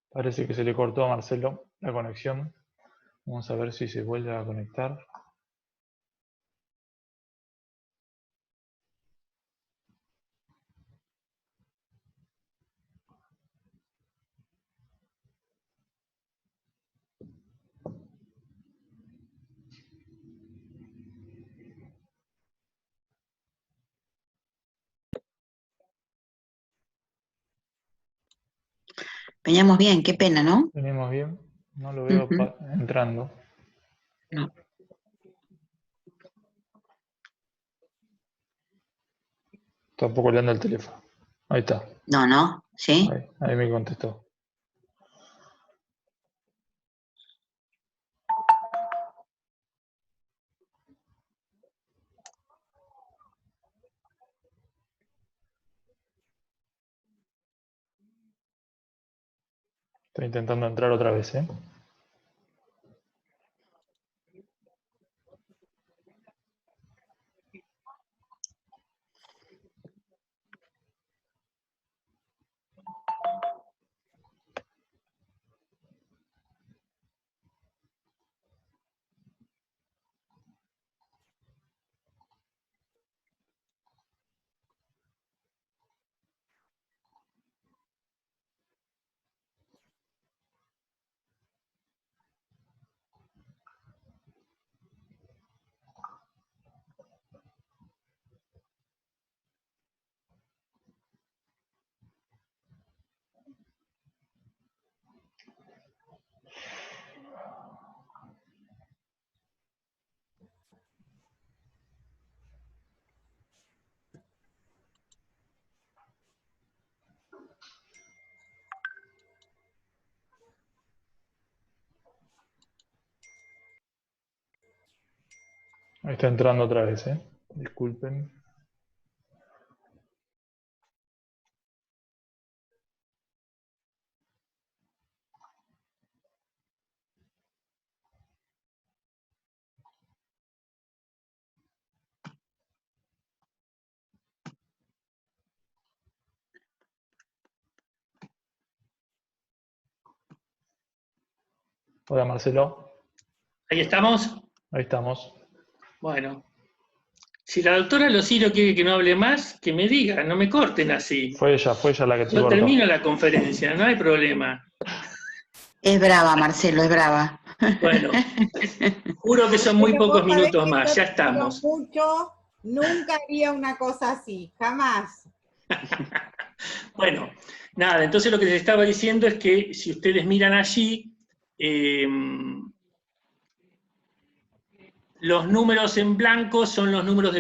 Parece que se le cortó a Marcelo la conexión. Vamos a ver si se vuelve a conectar. Veníamos bien, qué pena, ¿no? Venimos bien. No lo veo entrando. No. Tampoco le anda el teléfono. Ahí está. No, ¿sí? Ahí me contestó. Estoy intentando entrar otra vez, ¿eh? Ahí está entrando otra vez, ¿eh? Disculpen. Hola Marcelo, ¿Ahí estamos? ahí estamos. Bueno, si la doctora Lociro quiere que no hable más, que me diga, no me corten así. Fue ella la que te Yo cortó. termino la conferencia, no hay problema. Es brava, Marcelo, es brava. Bueno, juro que son muy Pero pocos vos sabés minutos que más, yo ya te quiero estamos. mucho, nunca haría una cosa así, jamás. Bueno, nada, entonces lo que les estaba diciendo es que si ustedes miran allí, los números en blanco son los números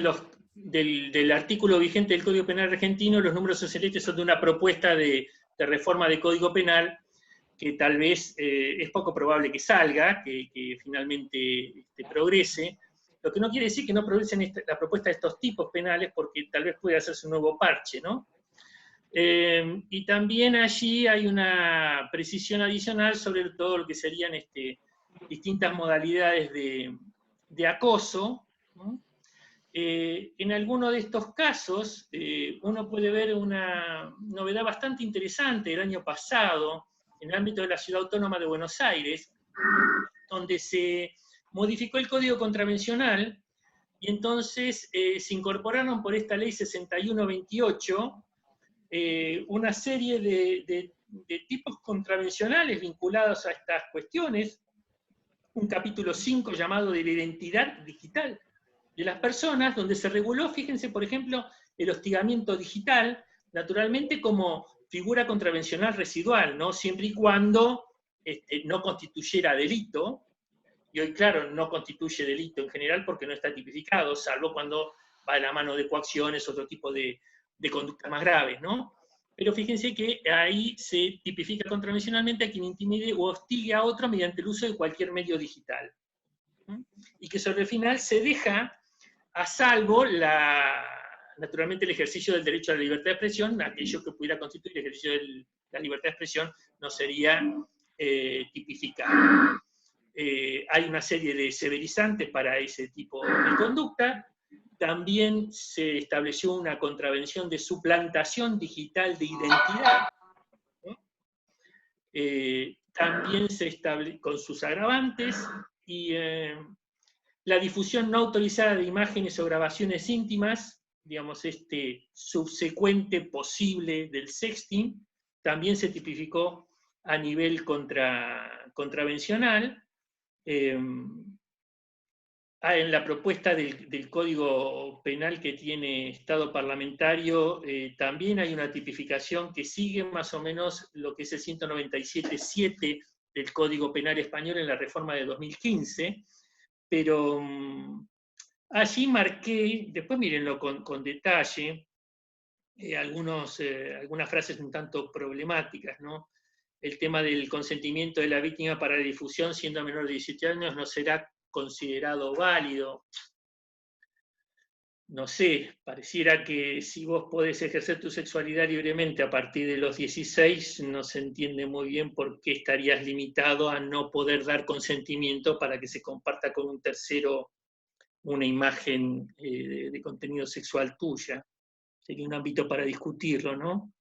del artículo vigente del Código Penal argentino, los números en celeste son de una propuesta de reforma de Código Penal que tal vez es poco probable que salga, que finalmente progrese, lo que no quiere decir que no progresen la propuesta de estos tipos penales, porque tal vez puede hacerse un nuevo parche, ¿no? Y también allí hay una precisión adicional sobre todo lo que serían distintas modalidades de acoso, ¿no? En alguno de estos casos, uno puede ver una novedad bastante interesante el año pasado, en el ámbito de la Ciudad Autónoma de Buenos Aires, donde se modificó el Código Contravencional, y entonces se incorporaron por esta ley 6128 una serie de tipos contravencionales vinculados a estas cuestiones, un capítulo 5 llamado de la identidad digital de las personas, donde se reguló, fíjense, por ejemplo, el hostigamiento digital, naturalmente como figura contravencional residual, ¿no? Siempre y cuando no constituyera delito, y hoy, claro, no constituye delito en general porque no está tipificado, salvo cuando va de la mano de coacciones, otro tipo de conductas más graves, ¿no? Pero fíjense que ahí se tipifica contravencionalmente a quien intimide o hostigue a otro mediante el uso de cualquier medio digital. Y que sobre el final se deja a salvo naturalmente el ejercicio del derecho a la libertad de expresión, aquello que pudiera constituir el ejercicio de la libertad de expresión no sería tipificado. Hay una serie de severizantes para ese tipo de conducta. También se estableció una contravención de suplantación digital de identidad, ¿no? También se estableció con sus agravantes, y la difusión no autorizada de imágenes o grabaciones íntimas, digamos, subsecuente posible del sexting, también se tipificó a nivel contravencional. En la propuesta del Código Penal que tiene Estado parlamentario, también hay una tipificación que sigue más o menos lo que es el 197.7 del Código Penal español en la reforma de 2015, pero allí marqué, después mírenlo con detalle, algunas frases un tanto problemáticas, ¿no? El tema del consentimiento de la víctima para la difusión siendo menor de 17 años no será considerado válido. No sé, pareciera que si vos podés ejercer tu sexualidad libremente a partir de los 16, no se entiende muy bien por qué estarías limitado a no poder dar consentimiento para que se comparta con un tercero una imagen de contenido sexual tuya. Sería un ámbito para discutirlo, ¿no?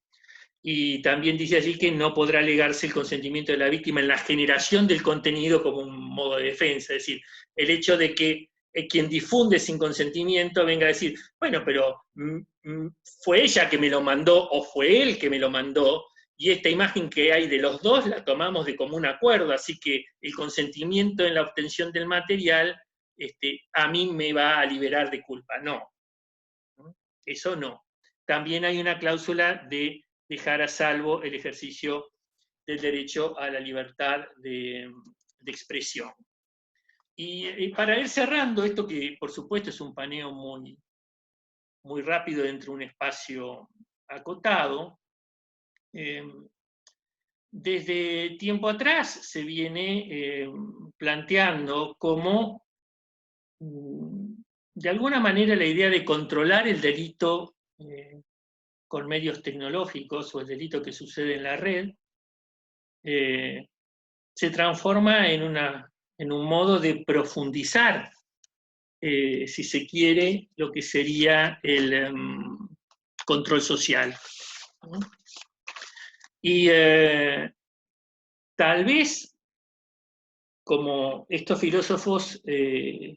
Y también dice allí que no podrá alegarse el consentimiento de la víctima en la generación del contenido como un modo de defensa. Es decir, el hecho de que quien difunde sin consentimiento venga a decir, bueno, pero fue ella que me lo mandó o fue él que me lo mandó, y esta imagen que hay de los dos la tomamos de común acuerdo, así que el consentimiento en la obtención del material a mí me va a liberar de culpa. No, eso no. También hay una cláusula de dejar a salvo el ejercicio del derecho a la libertad de expresión. Y para ir cerrando, esto que por supuesto es un paneo muy, muy rápido dentro de un espacio acotado, desde tiempo atrás se viene planteando como, de alguna manera, la idea de controlar el delito con medios tecnológicos o el delito que sucede en la red, se transforma en un modo de profundizar, si se quiere, lo que sería el control social. Y tal vez como estos filósofos de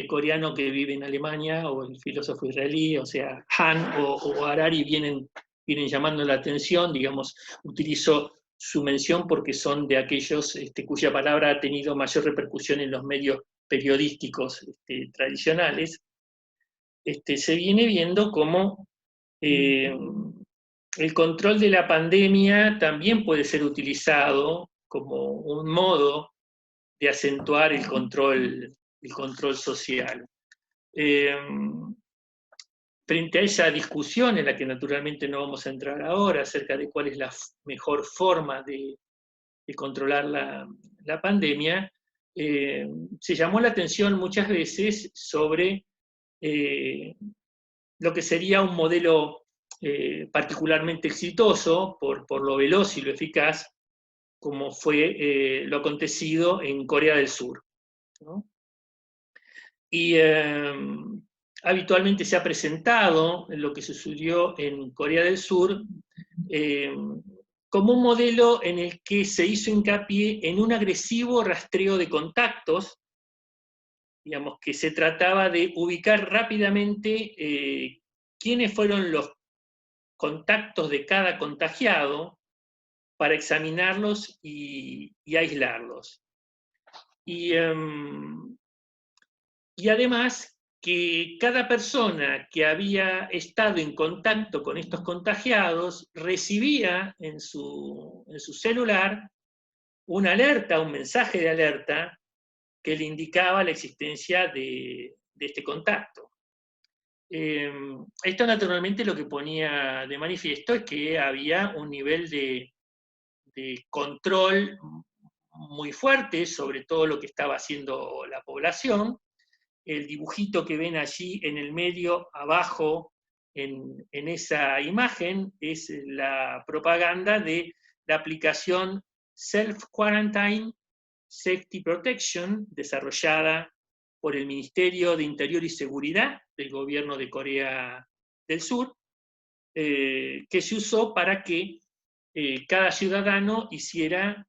coreano que viven en Alemania, o el filósofo israelí, o sea, Han o Harari, vienen llamando la atención, digamos, utilizo su mención porque son de aquellos cuya palabra ha tenido mayor repercusión en los medios periodísticos tradicionales. Se viene viendo como el control de la pandemia también puede ser utilizado como un modo de acentuar el control social. Frente a esa discusión, en la que naturalmente no vamos a entrar ahora, acerca de cuál es la mejor forma de controlar la pandemia, se llamó la atención muchas veces sobre lo que sería un modelo particularmente exitoso por lo veloz y lo eficaz, como fue lo acontecido en Corea del Sur, ¿no? Y habitualmente se ha presentado lo que sucedió en Corea del Sur como un modelo en el que se hizo hincapié en un agresivo rastreo de contactos, digamos que se trataba de ubicar rápidamente quiénes fueron los contactos de cada contagiado para examinarlos y aislarlos. Y además que cada persona que había estado en contacto con estos contagiados recibía en su celular una alerta, un mensaje de alerta que le indicaba la existencia de este contacto. Esto naturalmente lo que ponía de manifiesto es que había un nivel de control muy fuerte sobre todo lo que estaba haciendo la población. El dibujito que ven allí en el medio, abajo, en esa imagen, es la propaganda de la aplicación Self-Quarantine Safety Protection, desarrollada por el Ministerio de Interior y Seguridad del gobierno de Corea del Sur, que se usó para que cada ciudadano hiciera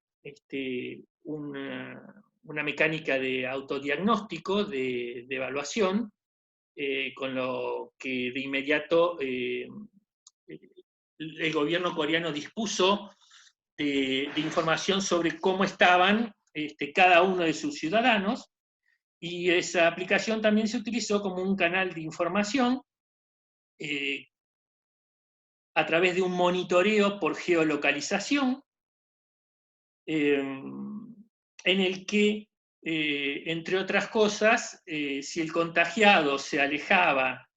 una mecánica de autodiagnóstico, de evaluación, con lo que de inmediato el gobierno coreano dispuso de información sobre cómo estaban cada uno de sus ciudadanos, y esa aplicación también se utilizó como un canal de información a través de un monitoreo por geolocalización, en el que, entre otras cosas, si el contagiado se alejaba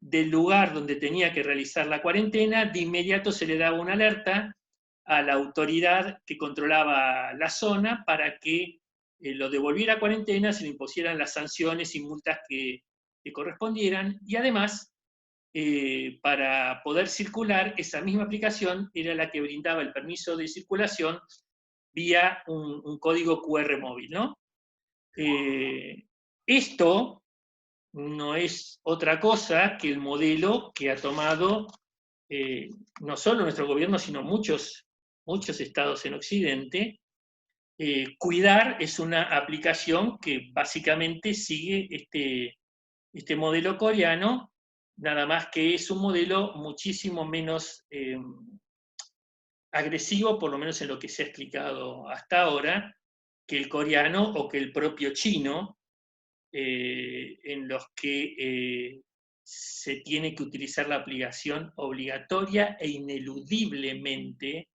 del lugar donde tenía que realizar la cuarentena, de inmediato se le daba una alerta a la autoridad que controlaba la zona para que lo devolviera a cuarentena, se le impusieran las sanciones y multas que correspondieran, y además, para poder circular, esa misma aplicación era la que brindaba el permiso de circulación vía un código QR móvil, ¿no? Esto no es otra cosa que el modelo que ha tomado no solo nuestro gobierno, sino muchos estados en Occidente. Cuidar es una aplicación que básicamente sigue este modelo coreano, nada más que es un modelo muchísimo menos agresivo, por lo menos en lo que se ha explicado hasta ahora, que el coreano o que el propio chino, en los que se tiene que utilizar la aplicación obligatoria e ineludiblemente,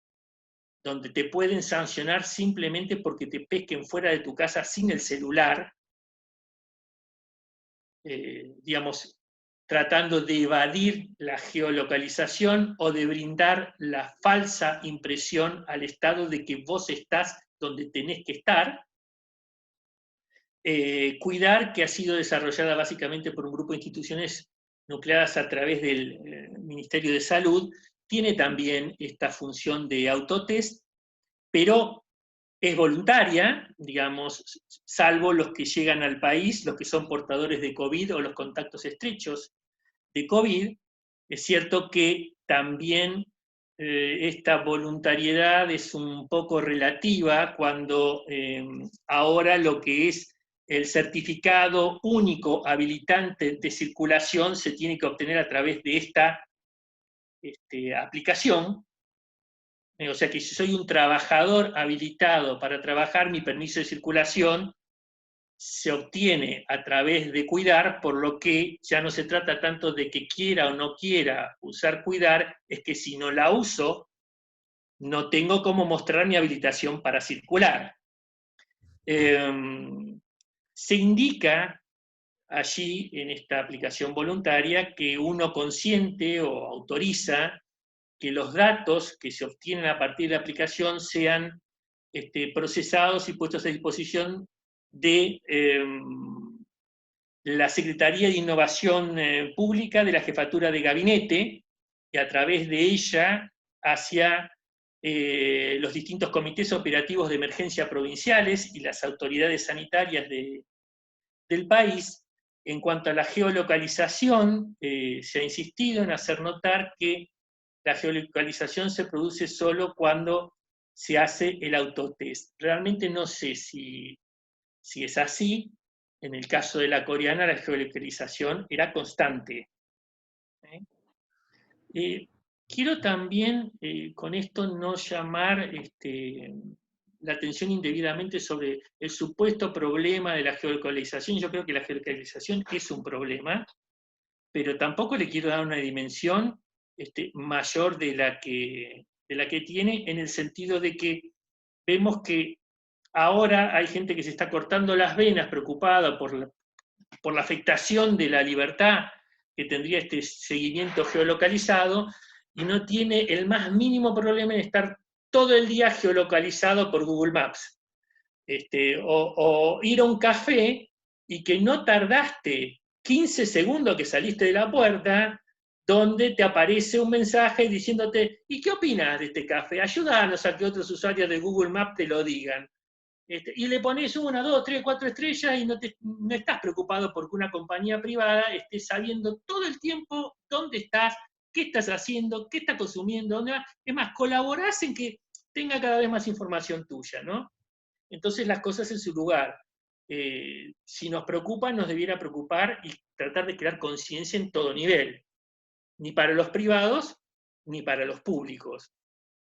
donde te pueden sancionar simplemente porque te pesquen fuera de tu casa sin el celular, digamos, tratando de evadir la geolocalización o de brindar la falsa impresión al Estado de que vos estás donde tenés que estar. Cuidar, que ha sido desarrollada básicamente por un grupo de instituciones nucleadas a través del Ministerio de Salud, tiene también esta función de autotest, pero es voluntaria, digamos, salvo los que llegan al país, los que son portadores de COVID o los contactos estrechos de COVID. Es cierto que también esta voluntariedad es un poco relativa cuando ahora lo que es el certificado único habilitante de circulación se tiene que obtener a través de esta aplicación. O sea que si soy un trabajador habilitado para trabajar, mi permiso de circulación se obtiene a través de Cuidar, por lo que ya no se trata tanto de que quiera o no quiera usar Cuidar, es que si no la uso, no tengo cómo mostrar mi habilitación para circular. Se indica allí, en esta aplicación voluntaria, que uno consiente o autoriza que los datos que se obtienen a partir de la aplicación sean procesados y puestos a disposición de la Secretaría de Innovación Pública de la Jefatura de Gabinete, y a través de ella hacia los distintos comités operativos de emergencia provinciales y las autoridades sanitarias del país. En cuanto a la geolocalización, se ha insistido en hacer notar que la geolocalización se produce solo cuando se hace el autotest. Realmente no sé si es así. En el caso de la coreana, la geolocalización era constante. Quiero también, con esto, no llamar la atención indebidamente sobre el supuesto problema de la geolocalización. Yo creo que la geolocalización es un problema, pero tampoco le quiero dar una dimensión mayor de la que tiene, en el sentido de que vemos que ahora hay gente que se está cortando las venas preocupada por la afectación de la libertad que tendría este seguimiento geolocalizado, y no tiene el más mínimo problema en estar todo el día geolocalizado por Google Maps. O ir a un café y que no tardaste 15 segundos que saliste de la puerta, donde te aparece un mensaje diciéndote: ¿y qué opinas de este café? Ayúdanos a que otros usuarios de Google Maps te lo digan. Y le pones 1, 2, 3, 4 estrellas y no estás preocupado porque una compañía privada esté sabiendo todo el tiempo dónde estás, qué estás haciendo, qué estás consumiendo, dónde vas. Es más, colaborás en que tenga cada vez más información tuya, ¿no? Entonces las cosas en su lugar. Si nos preocupa, nos debiera preocupar y tratar de crear conciencia en todo nivel. Ni para los privados, ni para los públicos.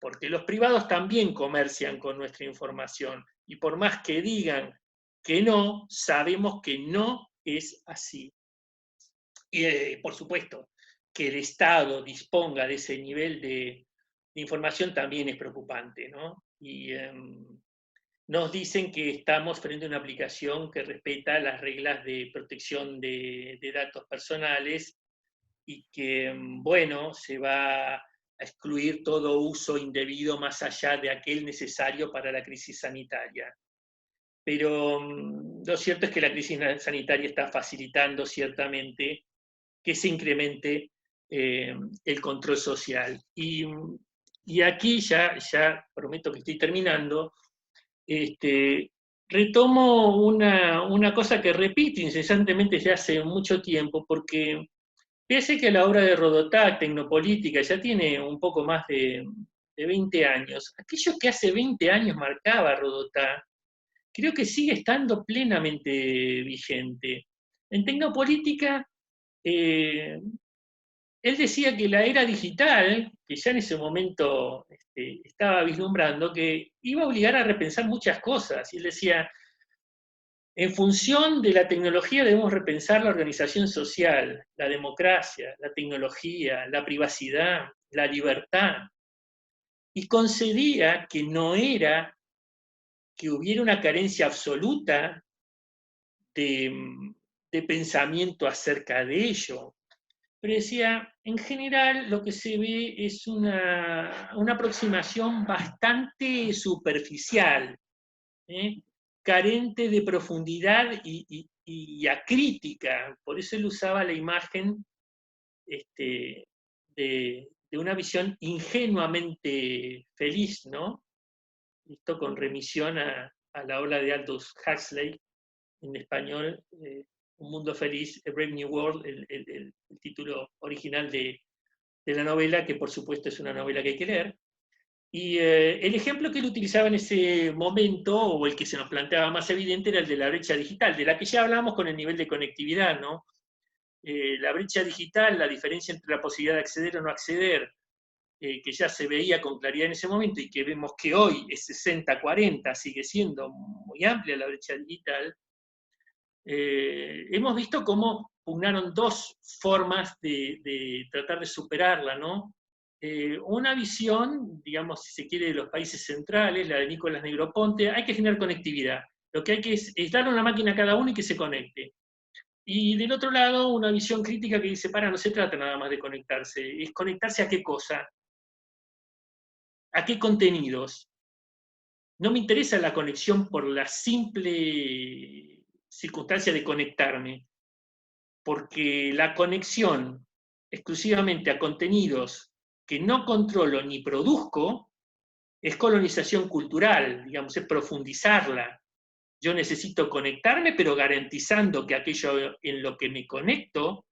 Porque los privados también comercian con nuestra información. Y por más que digan que no, sabemos que no es así. Y por supuesto, que el Estado disponga de ese nivel de información también es preocupante, ¿no? Y nos dicen que estamos frente a una aplicación que respeta las reglas de protección de datos personales y que, bueno, se va a excluir todo uso indebido más allá de aquel necesario para la crisis sanitaria. Pero lo cierto es que la crisis sanitaria está facilitando ciertamente que se incremente el control social. Y aquí ya prometo que estoy terminando. Retomo una cosa que repito incesantemente desde hace mucho tiempo, porque fíjese que la obra de Rodotà, Tecnopolítica, ya tiene un poco más de 20 años. Aquello que hace 20 años marcaba Rodotà, creo que sigue estando plenamente vigente. En Tecnopolítica, él decía que la era digital, que ya en ese momento estaba vislumbrando, que iba a obligar a repensar muchas cosas. Y él decía: en función de la tecnología debemos repensar la organización social, la democracia, la tecnología, la privacidad, la libertad. Y concedía que no era que hubiera una carencia absoluta de pensamiento acerca de ello. Pero decía, en general lo que se ve es una aproximación bastante superficial, carente de profundidad y acrítica. Por eso él usaba la imagen de una visión ingenuamente feliz, ¿no? Esto con remisión a la obra de Aldous Huxley, en español, Un mundo feliz, A Brave New World, el título original de de la novela, que por supuesto es una novela que hay que leer. Y el ejemplo que él utilizaba en ese momento, o el que se nos planteaba más evidente, era el de la brecha digital, de la que ya hablamos con el nivel de conectividad, ¿no? La brecha digital, la diferencia entre la posibilidad de acceder o no acceder, que ya se veía con claridad en ese momento y que vemos que hoy es 60-40, sigue siendo muy amplia la brecha digital, hemos visto cómo pugnaron dos formas de tratar de superarla, ¿no? Una visión, digamos, si se quiere, de los países centrales, la de Nicolás Negroponte, hay que generar conectividad. Lo que hay que es darle una máquina a cada uno y que se conecte. Y del otro lado, una visión crítica que dice, no se trata nada más de conectarse, es conectarse a qué cosa, a qué contenidos. No me interesa la conexión por la simple circunstancia de conectarme, porque la conexión exclusivamente a contenidos que no controlo ni produzco es colonización cultural, digamos, es profundizarla. Yo necesito conectarme, pero garantizando que aquello en lo que me conecto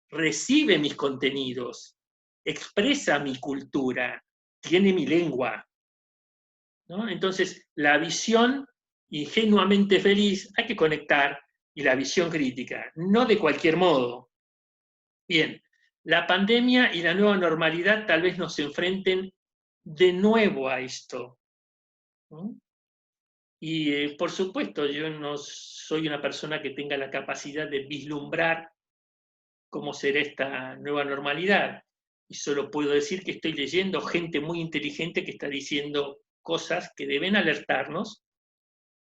recibe mis contenidos, expresa mi cultura, tiene mi lengua, ¿no? Entonces, la visión ingenuamente feliz hay que conectar, y la visión crítica, no de cualquier modo. Bien, la pandemia y la nueva normalidad tal vez nos enfrenten de nuevo a esto, ¿no? Y por supuesto, yo no soy una persona que tenga la capacidad de vislumbrar cómo será esta nueva normalidad. Y solo puedo decir que estoy leyendo gente muy inteligente que está diciendo cosas que deben alertarnos,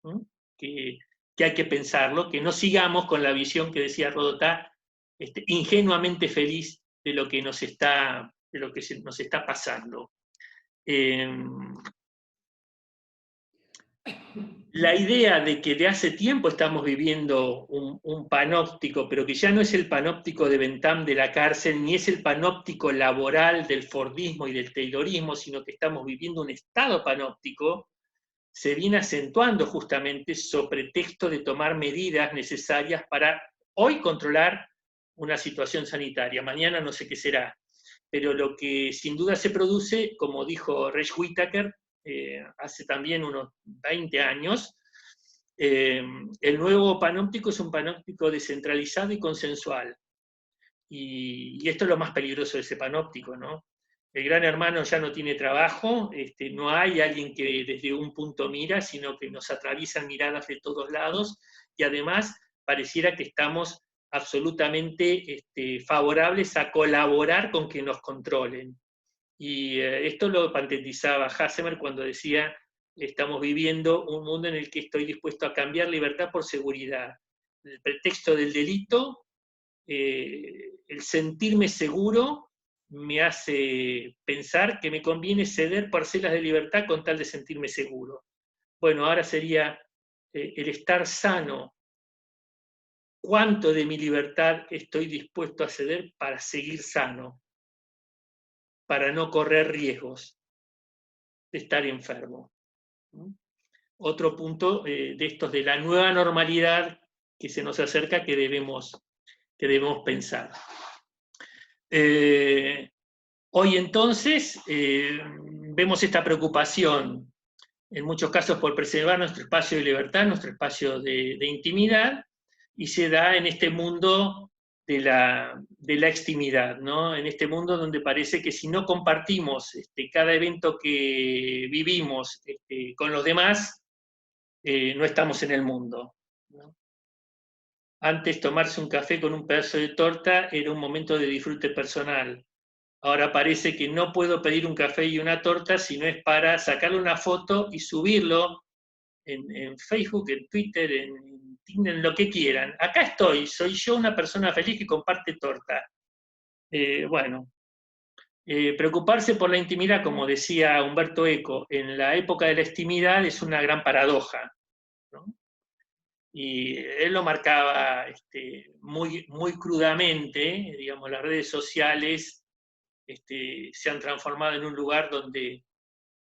¿no? que hay que pensarlo, que no sigamos con la visión que decía Rodotà, ingenuamente feliz de lo que nos está pasando. La idea de que de hace tiempo estamos viviendo un panóptico, pero que ya no es el panóptico de Bentham de la cárcel, ni es el panóptico laboral del Fordismo y del Taylorismo, sino que estamos viviendo un estado panóptico, se viene acentuando justamente sobre pretexto de tomar medidas necesarias para hoy controlar una situación sanitaria. Mañana no sé qué será, pero lo que sin duda se produce, como dijo Rex Whitaker, hace también unos 20 años, el nuevo panóptico es un panóptico descentralizado y consensual. Y esto es lo más peligroso de ese panóptico, ¿no? El gran hermano ya no tiene trabajo, no hay alguien que desde un punto mira, sino que nos atraviesan miradas de todos lados, y además pareciera que estamos absolutamente favorables a colaborar con que nos controlen. Y esto lo patetizaba Hassemer cuando decía, estamos viviendo un mundo en el que estoy dispuesto a cambiar libertad por seguridad. El pretexto del delito, el sentirme seguro, me hace pensar que me conviene ceder parcelas de libertad con tal de sentirme seguro. Bueno, ahora sería el estar sano. ¿Cuánto de mi libertad estoy dispuesto a ceder para seguir sano? Para no correr riesgos de estar enfermo. Otro punto de estos de la nueva normalidad que se nos acerca que debemos pensar. Hoy entonces vemos esta preocupación en muchos casos por preservar nuestro espacio de libertad, nuestro espacio de intimidad, y se da en este mundo de la extimidad, ¿no? En este mundo donde parece que si no compartimos cada evento que vivimos con los demás, no estamos en el mundo, ¿no? Antes tomarse un café con un pedazo de torta era un momento de disfrute personal. Ahora parece que no puedo pedir un café y una torta si no es para sacarle una foto y subirlo en Facebook, en Twitter, en Tinder, en lo que quieran. Acá estoy, soy yo una persona feliz que comparte torta. Preocuparse por la intimidad, como decía Humberto Eco, en la época de la intimidad es una gran paradoja, ¿no? Y él lo marcaba muy, muy crudamente, digamos, las redes sociales se han transformado en un lugar donde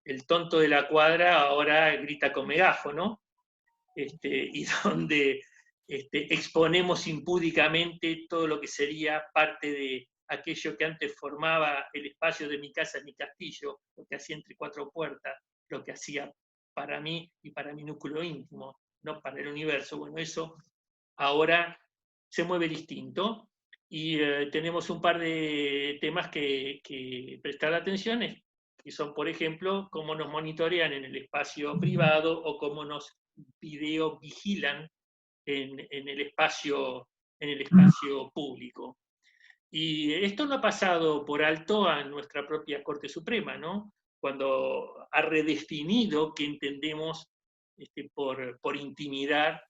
el tonto de la cuadra ahora grita con megáfono, y donde exponemos impúdicamente todo lo que sería parte aquello que antes formaba el espacio de mi casa, mi castillo, lo que hacía entre cuatro puertas, lo que hacía para mí y para mi núcleo íntimo, no para el universo. Bueno, eso ahora se mueve distinto y tenemos un par de temas que prestar atención, que son, por ejemplo, cómo nos monitorean en el espacio privado o cómo nos videovigilan en el espacio público. Y esto no ha pasado por alto a nuestra propia Corte Suprema, ¿no? Cuando ha redefinido qué entendemos por intimidad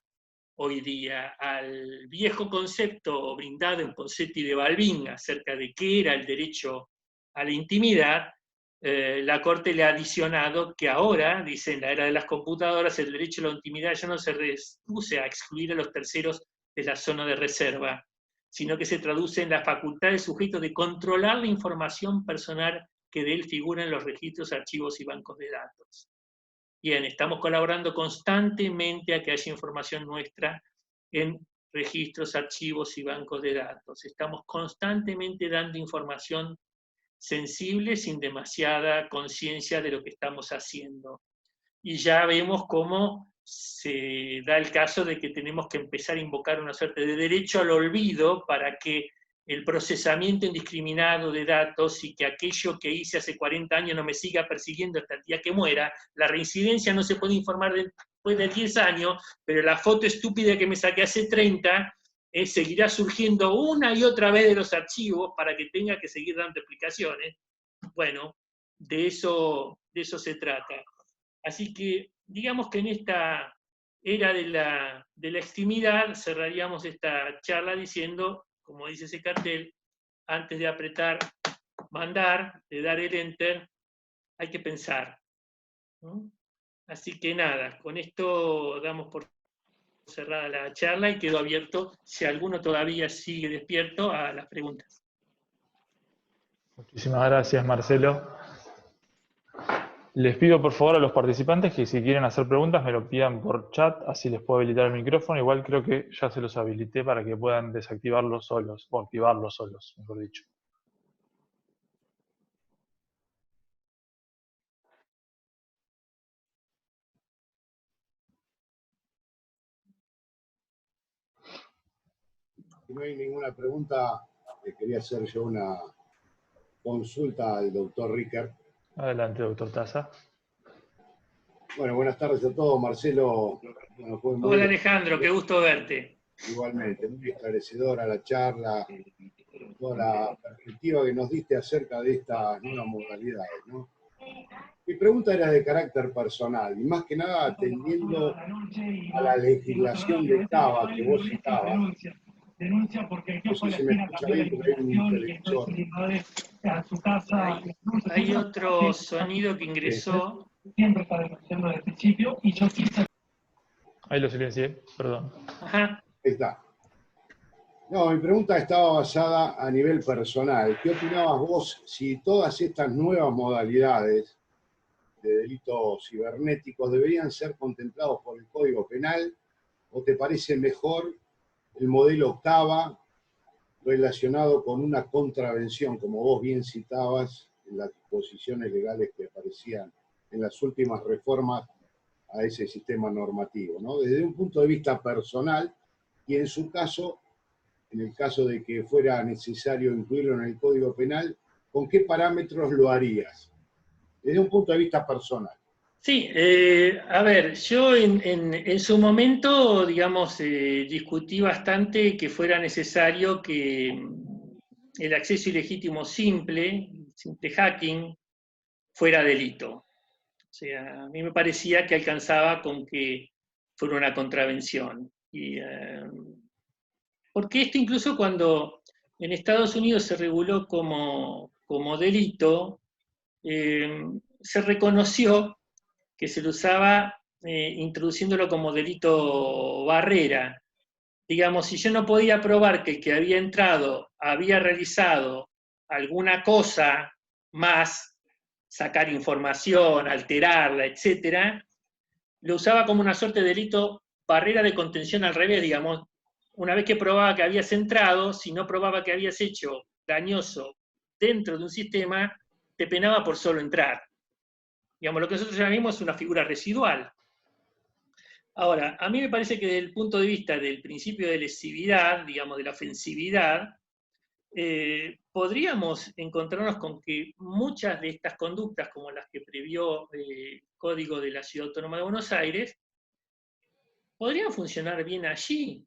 hoy día, al viejo concepto brindado en Ponseti de Balbín acerca de qué era el derecho a la intimidad, la Corte le ha adicionado que ahora, dice, en la era de las computadoras, el derecho a la intimidad ya no se reduce a excluir a los terceros de la zona de reserva, sino que se traduce en la facultad del sujeto de controlar la información personal que de él figura en los registros, archivos y bancos de datos. Bien, estamos colaborando constantemente a que haya información nuestra en registros, archivos y bancos de datos. Estamos constantemente dando información sensible sin demasiada conciencia de lo que estamos haciendo. Y ya vemos cómo se da el caso de que tenemos que empezar a invocar una suerte de derecho al olvido para que el procesamiento indiscriminado de datos y que aquello que hice hace 40 años no me siga persiguiendo hasta el día que muera. La reincidencia no se puede informar después de 10 años, pero la foto estúpida que me saqué hace 30 seguirá surgiendo una y otra vez de los archivos para que tenga que seguir dando explicaciones. Bueno, de eso se trata. Así que, digamos que en esta era de la extimidad cerraríamos esta charla diciendo, como dice ese cartel, antes de apretar mandar, de dar el enter, hay que pensar, ¿no? Así que nada, con esto damos por cerrada la charla y quedo abierto, si alguno todavía sigue despierto, a las preguntas. Muchísimas gracias, Marcelo. Les pido por favor a los participantes que si quieren hacer preguntas me lo pidan por chat, así les puedo habilitar el micrófono. Igual creo que ya se los habilité para que puedan desactivarlos solos, o activarlos solos, mejor dicho. Si no hay ninguna pregunta, quería hacer yo una consulta al doctor Ricker. Adelante, doctor Taza. Bueno, buenas tardes a todos. Marcelo. Bueno, hola Alejandro, qué gusto verte. Igualmente, muy esclarecedora la charla, toda la perspectiva que nos diste acerca de estas nuevas modalidades, ¿no? Mi pregunta era de carácter personal, y más que nada atendiendo a la legislación de Cava que vos citabas. No sé si me escucha bien porque hay un televisor. Hay otro sonido que ingresó. Siempre está denunciando desde el principio y yo quise... Ahí lo silencié, perdón. Ajá. Ahí está. No, mi pregunta estaba basada a nivel personal. ¿Qué opinabas vos si todas estas nuevas modalidades de delitos cibernéticos deberían ser contemplados por el Código Penal o te parece mejor el modelo Cava relacionado con una contravención, como vos bien citabas en las disposiciones legales que aparecían en las últimas reformas a ese sistema normativo, ¿no? Desde un punto de vista personal y en su caso, en el caso de que fuera necesario incluirlo en el Código Penal, ¿con qué parámetros lo harías? Desde un punto de vista personal. Sí, a ver, yo en su momento, digamos, discutí bastante que fuera necesario que el acceso ilegítimo simple hacking, fuera delito. O sea, a mí me parecía que alcanzaba con que fuera una contravención. Porque esto incluso cuando en Estados Unidos se reguló como delito, se reconoció que se lo usaba introduciéndolo como delito barrera. Digamos, si yo no podía probar que el que había entrado había realizado alguna cosa más, sacar información, alterarla, etc., lo usaba como una suerte de delito barrera de contención al revés, digamos. Una vez que probaba que habías entrado, si no probaba que habías hecho dañoso dentro de un sistema, te penaba por solo entrar. Digamos, lo que nosotros llamamos una figura residual. Ahora, a mí me parece que desde el punto de vista del principio de lesividad, digamos, de la ofensividad, podríamos encontrarnos con que muchas de estas conductas, como las que previó el Código de la Ciudad Autónoma de Buenos Aires, podrían funcionar bien allí.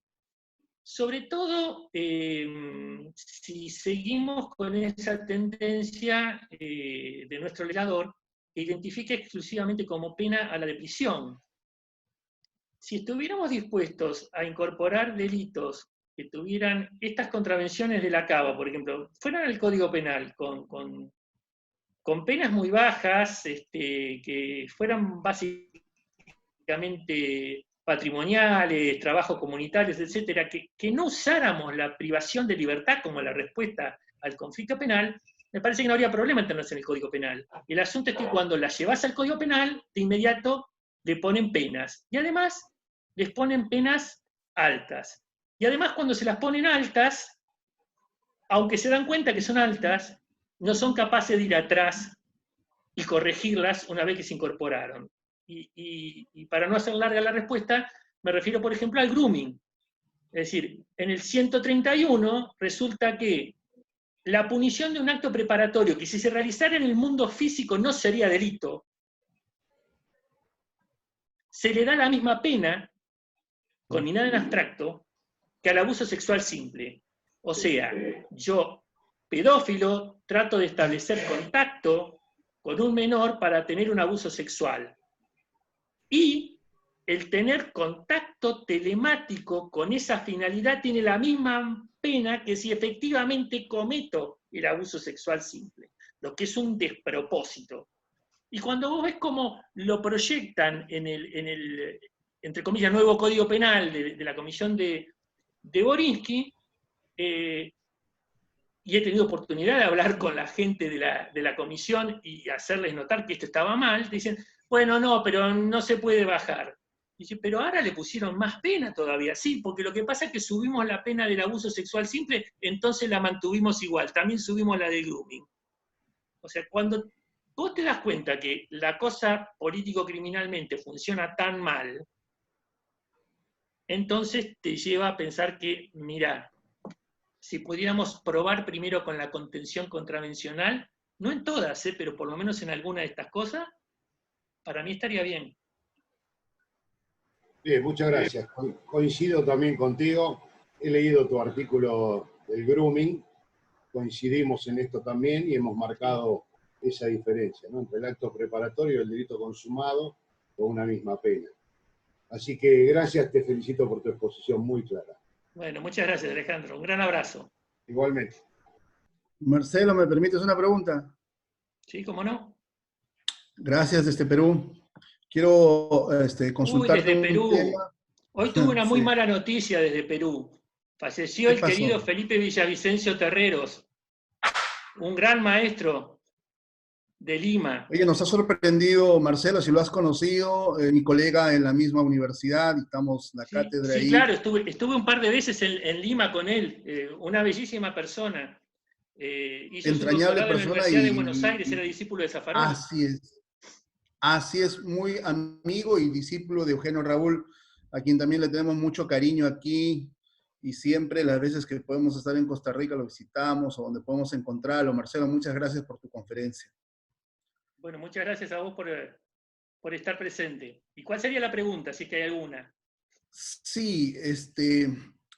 Sobre todo si seguimos con esa tendencia de nuestro legislador que identifica exclusivamente como pena a la de prisión. Si estuviéramos dispuestos a incorporar delitos que tuvieran estas contravenciones de la cava, por ejemplo, fueran al Código Penal con penas muy bajas, que fueran básicamente patrimoniales, trabajos comunitarios, etcétera, que no usáramos la privación de libertad como la respuesta al conflicto penal, me parece que no habría problema en tenerse en el Código Penal. El asunto es que cuando la llevas al Código Penal, de inmediato le ponen penas. Y además, les ponen penas altas. Y además, cuando se las ponen altas, aunque se dan cuenta que son altas, no son capaces de ir atrás y corregirlas una vez que se incorporaron. Y para no hacer larga la respuesta, me refiero, por ejemplo, al grooming. Es decir, en el 131 resulta que la punición de un acto preparatorio, que si se realizara en el mundo físico no sería delito, se le da la misma pena, con mirada en abstracto, que al abuso sexual simple. O sea, yo, pedófilo, trato de establecer contacto con un menor para tener un abuso sexual. Y el tener contacto telemático con esa finalidad tiene la misma pena que si efectivamente cometo el abuso sexual simple, lo que es un despropósito. Y cuando vos ves cómo lo proyectan en el entre comillas, nuevo Código Penal de la Comisión de Borinsky, y he tenido oportunidad de hablar con la gente de la comisión y hacerles notar que esto estaba mal, dicen, bueno, no, pero no se puede bajar. Dice, pero ahora le pusieron más pena todavía, sí, porque lo que pasa es que subimos la pena del abuso sexual simple, entonces la mantuvimos igual, también subimos la de grooming. O sea, cuando vos te das cuenta que la cosa político-criminalmente funciona tan mal, entonces te lleva a pensar que, mira, si pudiéramos probar primero con la contención contravencional, no en todas, pero por lo menos en alguna de estas cosas, para mí estaría bien. Bien, muchas gracias. Coincido también contigo. He leído tu artículo del grooming. Coincidimos en esto también y hemos marcado esa diferencia, ¿no?, entre el acto preparatorio y el delito consumado con una misma pena. Así que gracias, te felicito por tu exposición muy clara. Bueno, muchas gracias, Alejandro. Un gran abrazo. Igualmente. Marcelo, ¿me permites una pregunta? Sí, ¿cómo no? Gracias, desde Perú. Quiero consultarte desde un Perú. tema. Hoy tuve una muy Sí. mala noticia desde Perú. Falleció el pasó? querido Felipe Villavicencio Terreros, un gran maestro de Lima. Oye, nos ha sorprendido, Marcelo, si lo has conocido, mi colega en la misma universidad, dictamos la cátedra ahí. Sí, claro, estuve un par de veces en Lima con él, una bellísima persona. Hizo Entrañable su doctorado en la persona Universidad de Buenos Aires, era discípulo de Zaffaroni. Así es, muy amigo y discípulo de Eugenio Raúl, a quien también le tenemos mucho cariño aquí, y siempre las veces que podemos estar en Costa Rica lo visitamos, o donde podemos encontrarlo. Marcelo, muchas gracias por tu conferencia. Bueno, muchas gracias a vos por estar presente. ¿Y cuál sería la pregunta, si es que hay alguna? Sí,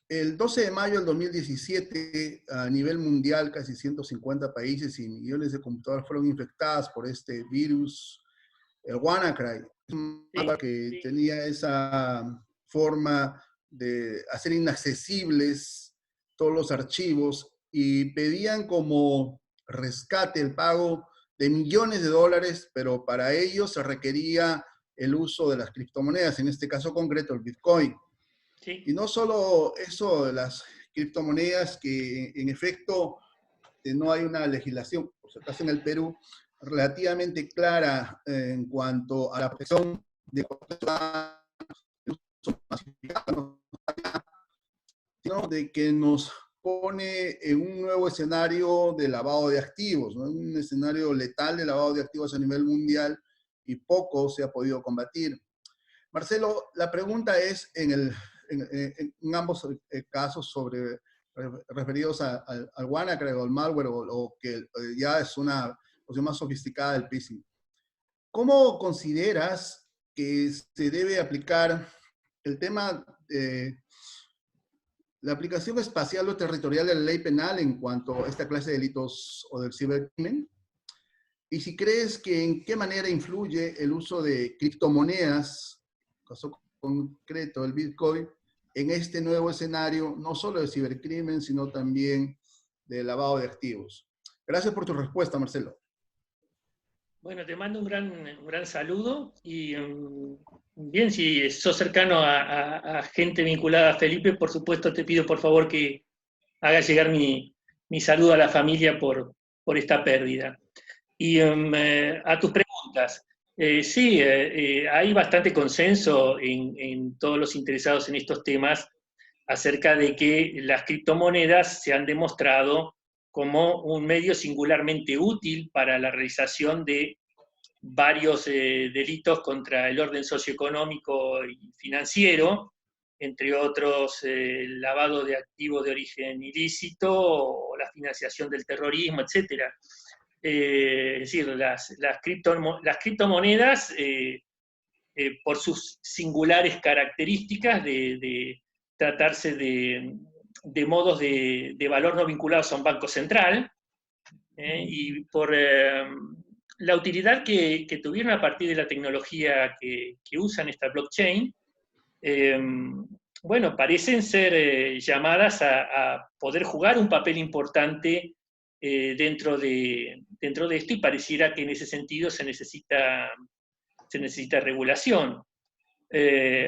el 12 de mayo del 2017, a nivel mundial, casi 150 países y millones de computadoras fueron infectadas por este virus, el WannaCry, que tenía esa forma de hacer inaccesibles todos los archivos, y pedían como rescate el pago de millones de dólares, pero para ello se requería el uso de las criptomonedas, en este caso concreto el Bitcoin. Sí. Y no solo eso de las criptomonedas, que en efecto no hay una legislación, por si acaso en el Perú, relativamente clara en cuanto a la protección de de que nos pone en un nuevo escenario de lavado de activos, ¿no? Un escenario letal de lavado de activos a nivel mundial y poco se ha podido combatir. Marcelo, la pregunta es en ambos casos referidos al WannaCry o al malware o que ya es una cuestión más sofisticada del phishing. ¿Cómo consideras que se debe aplicar el tema de la aplicación espacial o territorial de la ley penal en cuanto a esta clase de delitos o del cibercrimen? Y si crees que en qué manera influye el uso de criptomonedas, caso concreto el Bitcoin, en este nuevo escenario, no solo de cibercrimen, sino también de lavado de activos. Gracias por tu respuesta, Marcelo. Bueno, te mando un gran saludo y bien, si sos cercano a gente vinculada a Felipe, por supuesto te pido por favor que hagas llegar mi saludo a la familia por esta pérdida. Y a tus preguntas, sí, hay bastante consenso en todos los interesados en estos temas acerca de que las criptomonedas se han demostrado como un medio singularmente útil para la realización de varios delitos contra el orden socioeconómico y financiero, entre otros lavado de activos de origen ilícito o la financiación del terrorismo, etc. Es decir, las criptomonedas, por sus singulares características de tratarse de modos de valor no vinculados a un banco central, y por la utilidad que tuvieron a partir de la tecnología que usan esta blockchain, bueno, parecen ser llamadas a poder jugar un papel importante dentro de esto, y pareciera que en ese sentido se necesita regulación.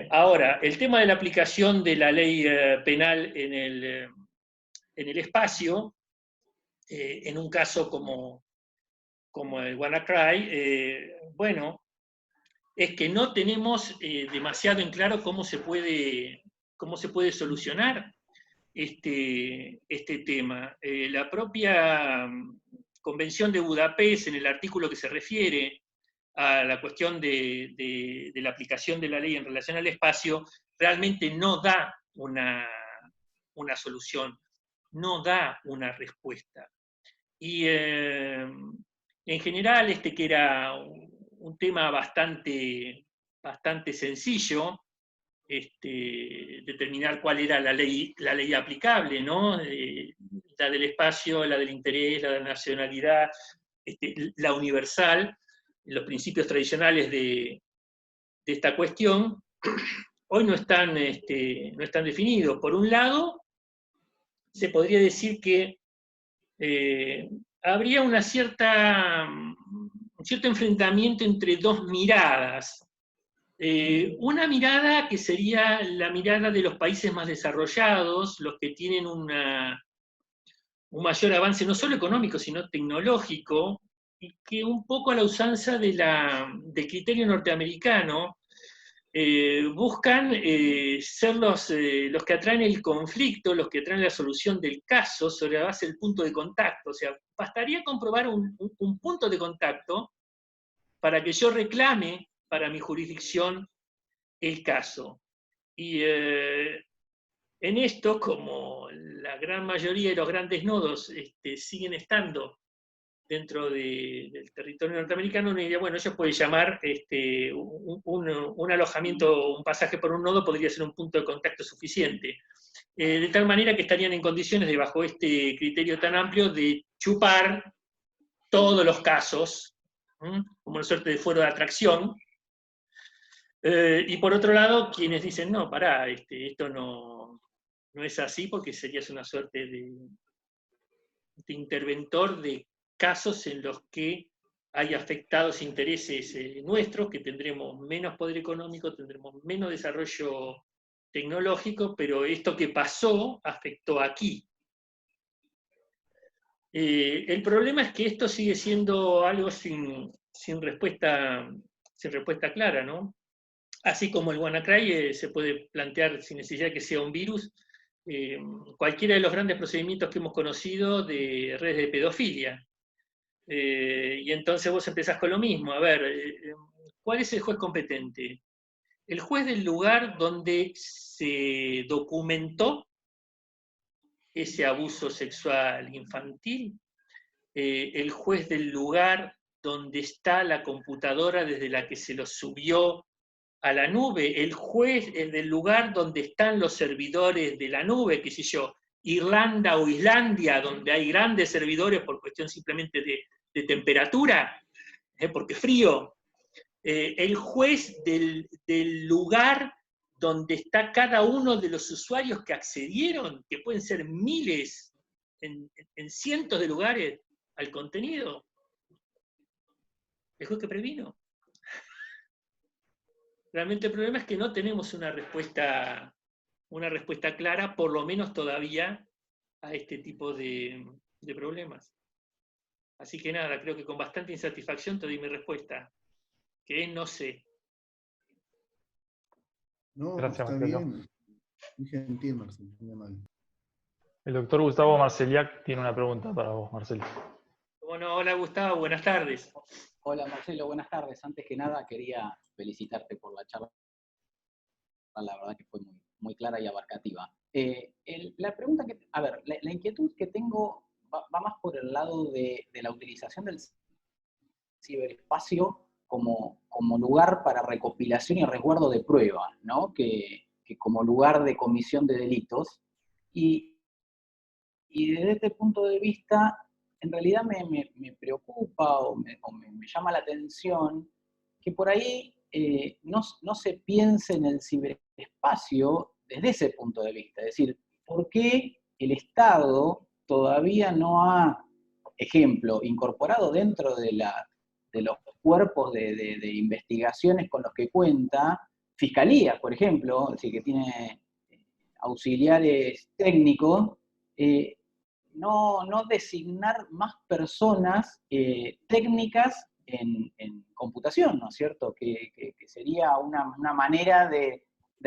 Ahora, el tema de la aplicación de la ley penal en el espacio, en un caso como el WannaCry, bueno, es que no tenemos demasiado en claro cómo se puede solucionar este tema. La propia Convención de Budapest, en el artículo que se refiere a la cuestión de la aplicación de la ley en relación al espacio, realmente no da una solución, no da una respuesta. Y en general, que era un tema bastante sencillo, determinar cuál era la ley aplicable, ¿no? La del espacio, la del interés, la de la nacionalidad, la universal, los principios tradicionales de esta cuestión, hoy no están definidos. Por un lado, se podría decir que habría un cierto enfrentamiento entre dos miradas. Una mirada que sería la mirada de los países más desarrollados, los que tienen un mayor avance no solo económico, sino tecnológico, y que un poco a la usanza del criterio norteamericano, buscan ser los que atraen el conflicto, los que atraen la solución del caso sobre la base del punto de contacto. O sea, bastaría comprobar un punto de contacto para que yo reclame para mi jurisdicción el caso. Y en esto, como la gran mayoría de los grandes nodos siguen estando dentro del territorio norteamericano, uno diría, bueno, ellos pueden llamar un alojamiento, un pasaje por un nodo podría ser un punto de contacto suficiente. De tal manera que estarían en condiciones de, bajo este criterio tan amplio, de chupar todos los casos, como una suerte de fuero de atracción. Y por otro lado, quienes dicen, no, pará, esto no es así, porque serías una suerte de interventor de casos en los que hay afectados intereses nuestros, que tendremos menos poder económico, tendremos menos desarrollo tecnológico, pero esto que pasó afectó aquí. El problema es que esto sigue siendo algo sin respuesta clara, ¿no? Así como el WannaCry se puede plantear sin necesidad que sea un virus, cualquiera de los grandes procedimientos que hemos conocido de redes de pedofilia. Y entonces vos empezás con lo mismo. A ver, ¿cuál es el juez competente? El juez del lugar donde se documentó ese abuso sexual infantil, el juez del lugar donde está la computadora desde la que se lo subió a la nube, el juez del lugar donde están los servidores de la nube, qué sé yo, Irlanda o Islandia, donde hay grandes servidores por cuestión simplemente de temperatura, porque es frío, el juez del lugar donde está cada uno de los usuarios que accedieron, que pueden ser miles, en cientos de lugares, al contenido. El juez que previno. Realmente el problema es que no tenemos una respuesta clara, por lo menos todavía, a este tipo de problemas. Así que nada, creo que con bastante insatisfacción te doy mi respuesta, que es no sé. No, Gracias, está Marcelo. bien. Muy gentil, Marcelo. Muy amable. El doctor Gustavo Marceliak tiene una pregunta para vos, Marcelo. Bueno, hola Gustavo, buenas tardes. Hola Marcelo, buenas tardes. Antes que nada quería felicitarte por la charla. La verdad que fue muy, muy clara y abarcativa. La pregunta la inquietud que tengo va más por el lado de la utilización del ciberespacio como lugar para recopilación y resguardo de pruebas, ¿no? Que como lugar de comisión de delitos. Y desde este punto de vista, en realidad me preocupa o me llama la atención que por ahí no se piense en el ciberespacio desde ese punto de vista. Es decir, ¿por qué el Estado todavía no ha, ejemplo, incorporado dentro de los cuerpos de investigaciones con los que cuenta, fiscalías, por ejemplo, es decir, que tiene auxiliares técnicos, no designar más personas técnicas en computación, ¿no es cierto? Que sería una manera de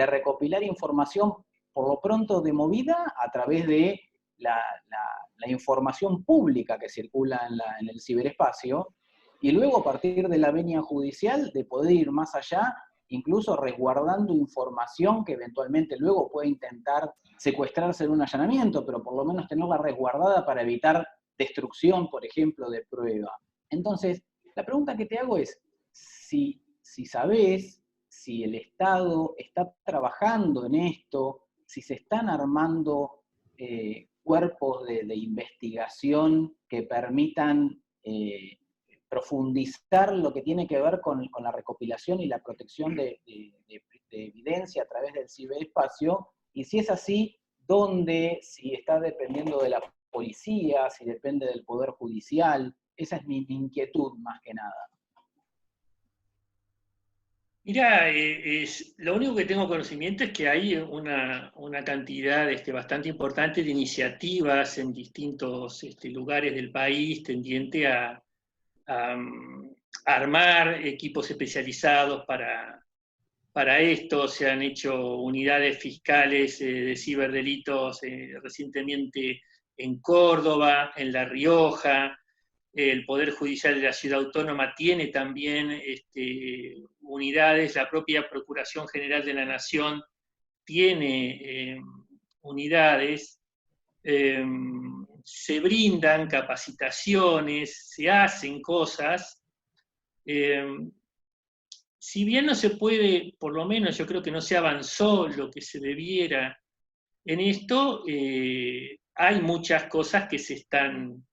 recopilar información, por lo pronto de movida, a través de la información pública que circula en el ciberespacio, y luego a partir de la venia judicial de poder ir más allá, incluso resguardando información que eventualmente luego puede intentar secuestrarse en un allanamiento, pero por lo menos tenerla resguardada para evitar destrucción, por ejemplo, de prueba. Entonces, la pregunta que te hago es, si sabés, si el Estado está trabajando en esto, si se están armando cuerpos de investigación que permitan profundizar lo que tiene que ver con la recopilación y la protección de evidencia a través del ciberespacio, y si es así, ¿dónde? Si está dependiendo de la policía, si depende del Poder Judicial. Esa es mi inquietud más que nada. Mirá, lo único que tengo conocimiento es que hay una cantidad bastante importante de iniciativas en distintos lugares del país tendiente a armar equipos especializados para esto. Se han hecho unidades fiscales de ciberdelitos recientemente en Córdoba, en La Rioja. El Poder Judicial de la Ciudad Autónoma tiene también unidades, la propia Procuración General de la Nación tiene unidades, se brindan capacitaciones, se hacen cosas. Si bien no se puede, por lo menos yo creo que no se avanzó lo que se debiera en esto, hay muchas cosas que se están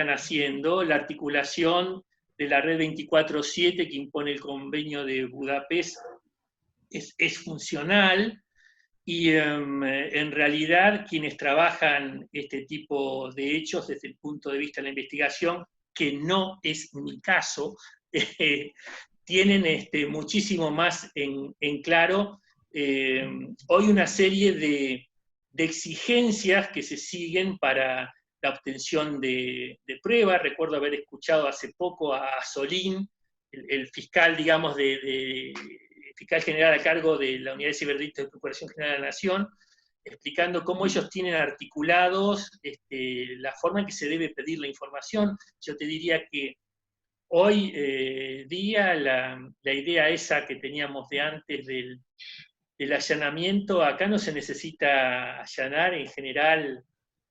haciendo. La articulación de la red 24/7 que impone el convenio de Budapest es funcional, y en realidad quienes trabajan este tipo de hechos desde el punto de vista de la investigación, que no es mi caso, tienen muchísimo más en claro hoy una serie de exigencias que se siguen para la obtención de pruebas. Recuerdo haber escuchado hace poco a Solín, el fiscal, digamos, fiscal general a cargo de la Unidad de Ciberdelitos de Procuración General de la Nación, explicando cómo ellos tienen articulados la forma en que se debe pedir la información. Yo te diría que hoy día la idea esa que teníamos de antes del allanamiento, acá no se necesita allanar en general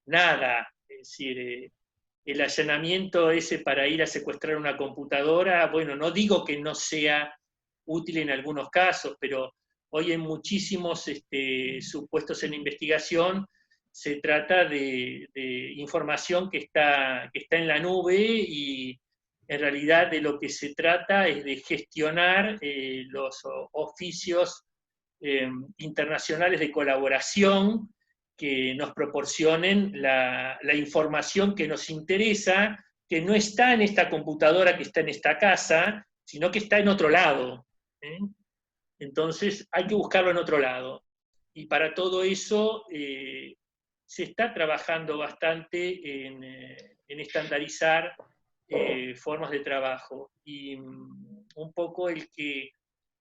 nada. Es decir, el allanamiento ese para ir a secuestrar una computadora, bueno, no digo que no sea útil en algunos casos, pero hoy en muchísimos supuestos en investigación se trata de información que está en la nube, y en realidad de lo que se trata es de gestionar los oficios internacionales de colaboración que nos proporcionen la información que nos interesa, que no está en esta computadora que está en esta casa, sino que está en otro lado. Entonces hay que buscarlo en otro lado. Y para todo eso se está trabajando bastante en estandarizar formas de trabajo. Y un poco el que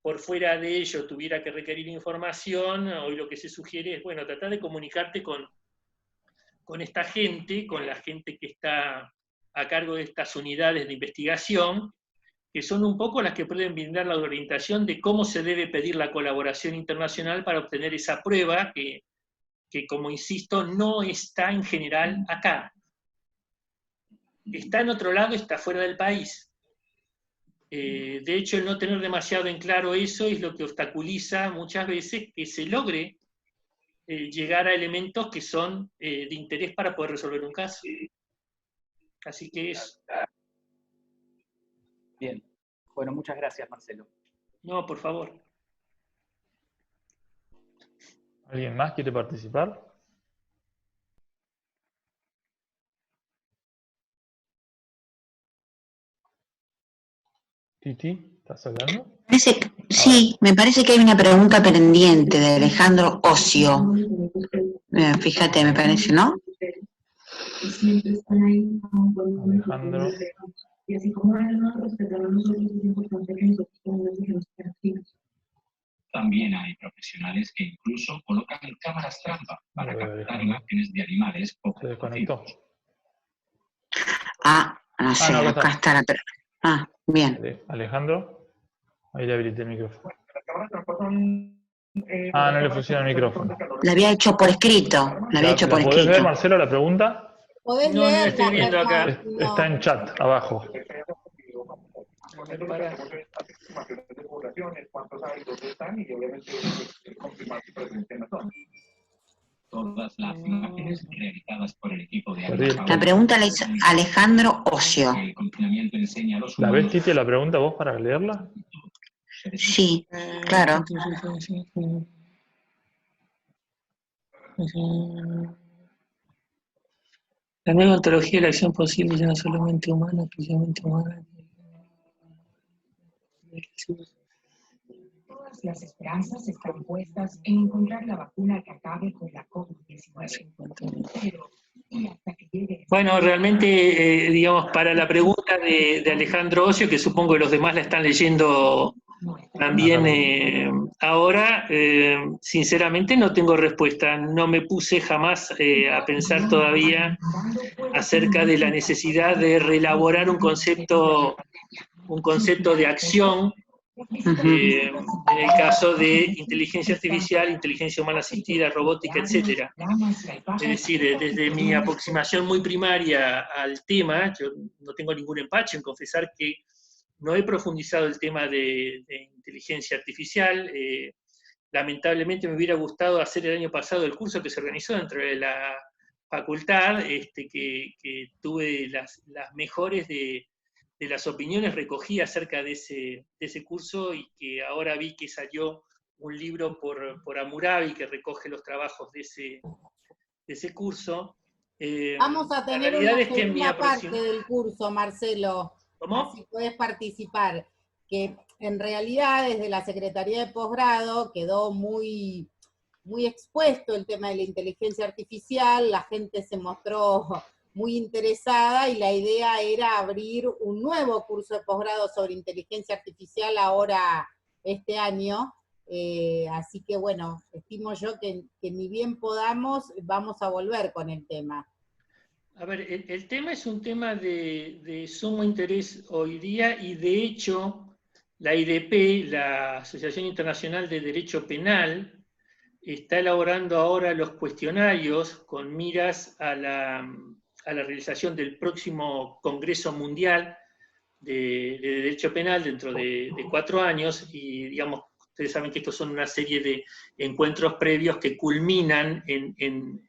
por fuera de ello tuviera que requerir información, hoy lo que se sugiere es, bueno, tratar de comunicarte con esta gente, con la gente que está a cargo de estas unidades de investigación, que son un poco las que pueden brindar la orientación de cómo se debe pedir la colaboración internacional para obtener esa prueba que como insisto, no está en general acá. Está en otro lado, está fuera del país. De hecho, el no tener demasiado en claro eso es lo que obstaculiza muchas veces que se logre llegar a elementos que son de interés para poder resolver un caso. Así que eso. Bien. Bueno, muchas gracias, Marcelo. No, por favor. ¿Alguien más quiere participar? Titi, ¿estás hablando? Sí, me parece que hay una pregunta pendiente de Alejandro Ocio. Fíjate, me parece, ¿no? Alejandro. Y así como no respetar a nosotros, es importante que nosotros podamos dejarnos activos. También hay profesionales que incluso colocan cámaras trampa para captar imágenes de animales poco se desconectó. No sé, no, acá está la... bien. Alejandro, ahí le habilité el micrófono. No le funciona el micrófono. La había hecho por escrito. ¿Podés ver, Marcelo, la pregunta? Podés No, no leerla, estoy viendo acá. Está en chat, abajo. Todas las imágenes realizadas por el equipo de La pregunta la hizo Alejandro Ocio. ¿La ves, Titi, la pregunta vos para leerla? Sí, claro. La nueva ontología de la acción posible ya no solamente humana, especialmente humana. Todas las esperanzas están puestas en encontrar la vacuna que acabe con la COVID-19. Pero, y hasta que llegue... Bueno, realmente, digamos, para la pregunta de Alejandro Ocio, que supongo que los demás la están leyendo también ahora, sinceramente no tengo respuesta. No me puse jamás a pensar todavía acerca de la necesidad de reelaborar un concepto de acción en el caso de inteligencia artificial, inteligencia humana asistida, robótica, etc. Es decir, desde mi aproximación muy primaria al tema, yo no tengo ningún empacho en confesar que no he profundizado el tema de inteligencia artificial. Lamentablemente me hubiera gustado hacer el año pasado el curso que se organizó dentro de la facultad, que tuve las mejores de las opiniones recogí acerca de ese curso, y que ahora vi que salió un libro por Hammurabi que recoge los trabajos de ese curso. Vamos a tener una segunda parte del curso, Marcelo. ¿Cómo? Así puedes participar. Que en realidad desde la Secretaría de Posgrado quedó muy, muy expuesto el tema de la inteligencia artificial, la gente se mostró muy interesada y la idea era abrir un nuevo curso de posgrado sobre inteligencia artificial ahora este año, Así que bueno, estimo yo que ni bien podamos, vamos a volver con el tema. A ver, el tema es un tema de sumo interés hoy día y de hecho la IDP, la Asociación Internacional de Derecho Penal, está elaborando ahora los cuestionarios con miras a la realización del próximo Congreso Mundial de Derecho Penal dentro de 4 años y digamos, ustedes saben que estos son una serie de encuentros previos que culminan en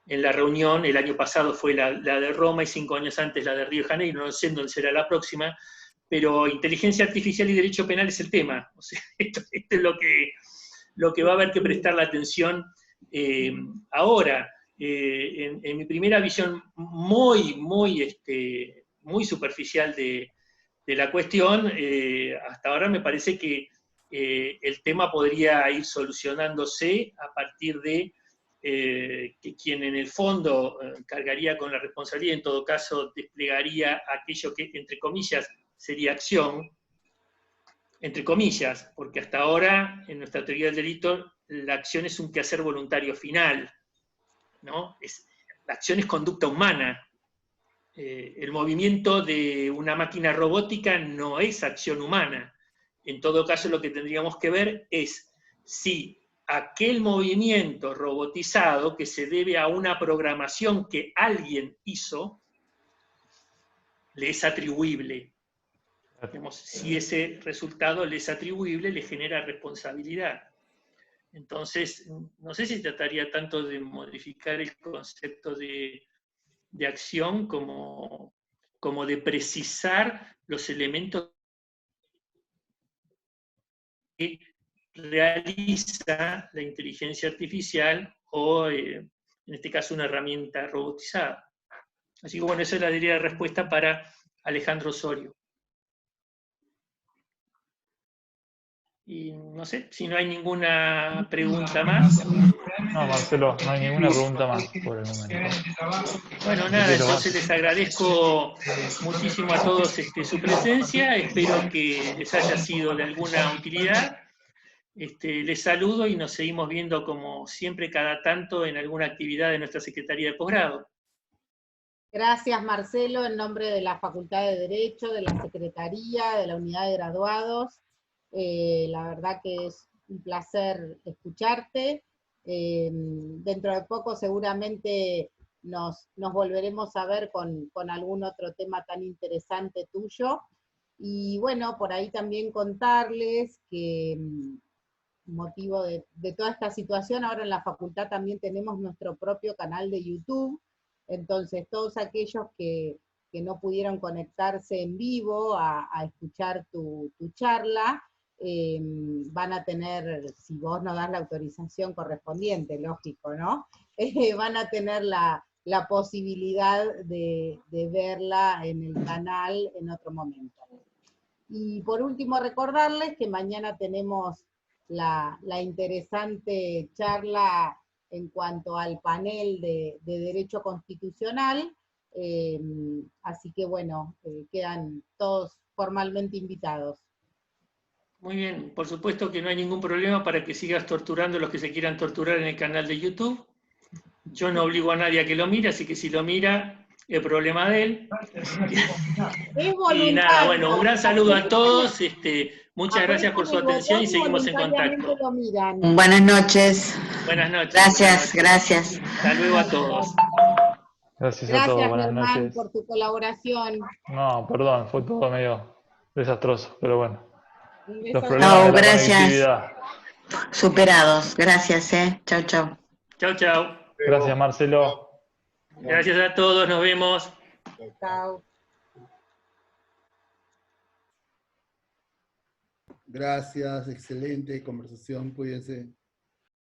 la reunión. El año pasado fue la de Roma y 5 años antes la de Río de Janeiro, no sé dónde será la próxima, pero inteligencia artificial y derecho penal es el tema. O sea, esto es lo que va a haber que prestar la atención ahora. En mi primera visión muy superficial de la cuestión, hasta ahora me parece que el tema podría ir solucionándose a partir de que quien en el fondo cargaría con la responsabilidad, en todo caso desplegaría aquello que, entre comillas, sería acción, entre comillas, porque hasta ahora, en nuestra teoría del delito, la acción es un quehacer voluntario final, ¿no? La acción es conducta humana. El movimiento de una máquina robótica no es acción humana. En todo caso, lo que tendríamos que ver es si aquel movimiento robotizado que se debe a una programación que alguien hizo, le es atribuible. Digamos, si ese resultado le es atribuible, le genera responsabilidad. Entonces, no sé si se trataría tanto de modificar el concepto de acción como de precisar los elementos que realiza la inteligencia artificial o, en este caso, una herramienta robotizada. Así que bueno, esa es la diría respuesta para Alejandro Osorio. Y no sé, si no hay ninguna pregunta más. No, Marcelo, no hay ninguna pregunta más por el momento. Bueno, nada, entonces les agradezco muchísimo a todos su presencia, espero que les haya sido de alguna utilidad. Les saludo y nos seguimos viendo como siempre cada tanto en alguna actividad de nuestra Secretaría de Posgrado. Gracias, Marcelo, en nombre de la Facultad de Derecho, de la Secretaría, de la Unidad de Graduados. La verdad que es un placer escucharte. Dentro de poco seguramente nos volveremos a ver con algún otro tema tan interesante tuyo. Y bueno, por ahí también contarles que motivo de toda esta situación, ahora en la facultad también tenemos nuestro propio canal de YouTube, entonces todos aquellos que no pudieron conectarse en vivo a escuchar tu charla, van a tener, si vos no das la autorización correspondiente, lógico, ¿no? Van a tener la posibilidad de verla en el canal en otro momento. Y por último recordarles que mañana tenemos la interesante charla en cuanto al panel de Derecho Constitucional, así que bueno, quedan todos formalmente invitados. Muy bien, por supuesto que no hay ningún problema para que sigas torturando a los que se quieran torturar en el canal de YouTube. Yo no obligo a nadie a que lo mire, así que si lo mira, es problema de él. Y nada, bueno, un gran saludo a todos, muchas gracias por su atención y seguimos en contacto. Buenas noches. Buenas noches. Gracias, gracias. Hasta luego a todos. Gracias a todos, buenas Germán, noches. por tu colaboración. No, perdón, fue todo medio desastroso, pero bueno. Los No, problemas de la gracias. conectividad. Superados. Gracias, Chau, chau. Chau, chau. Gracias, Marcelo. Gracias a todos, nos vemos. Chau. Gracias, excelente conversación, cuídense.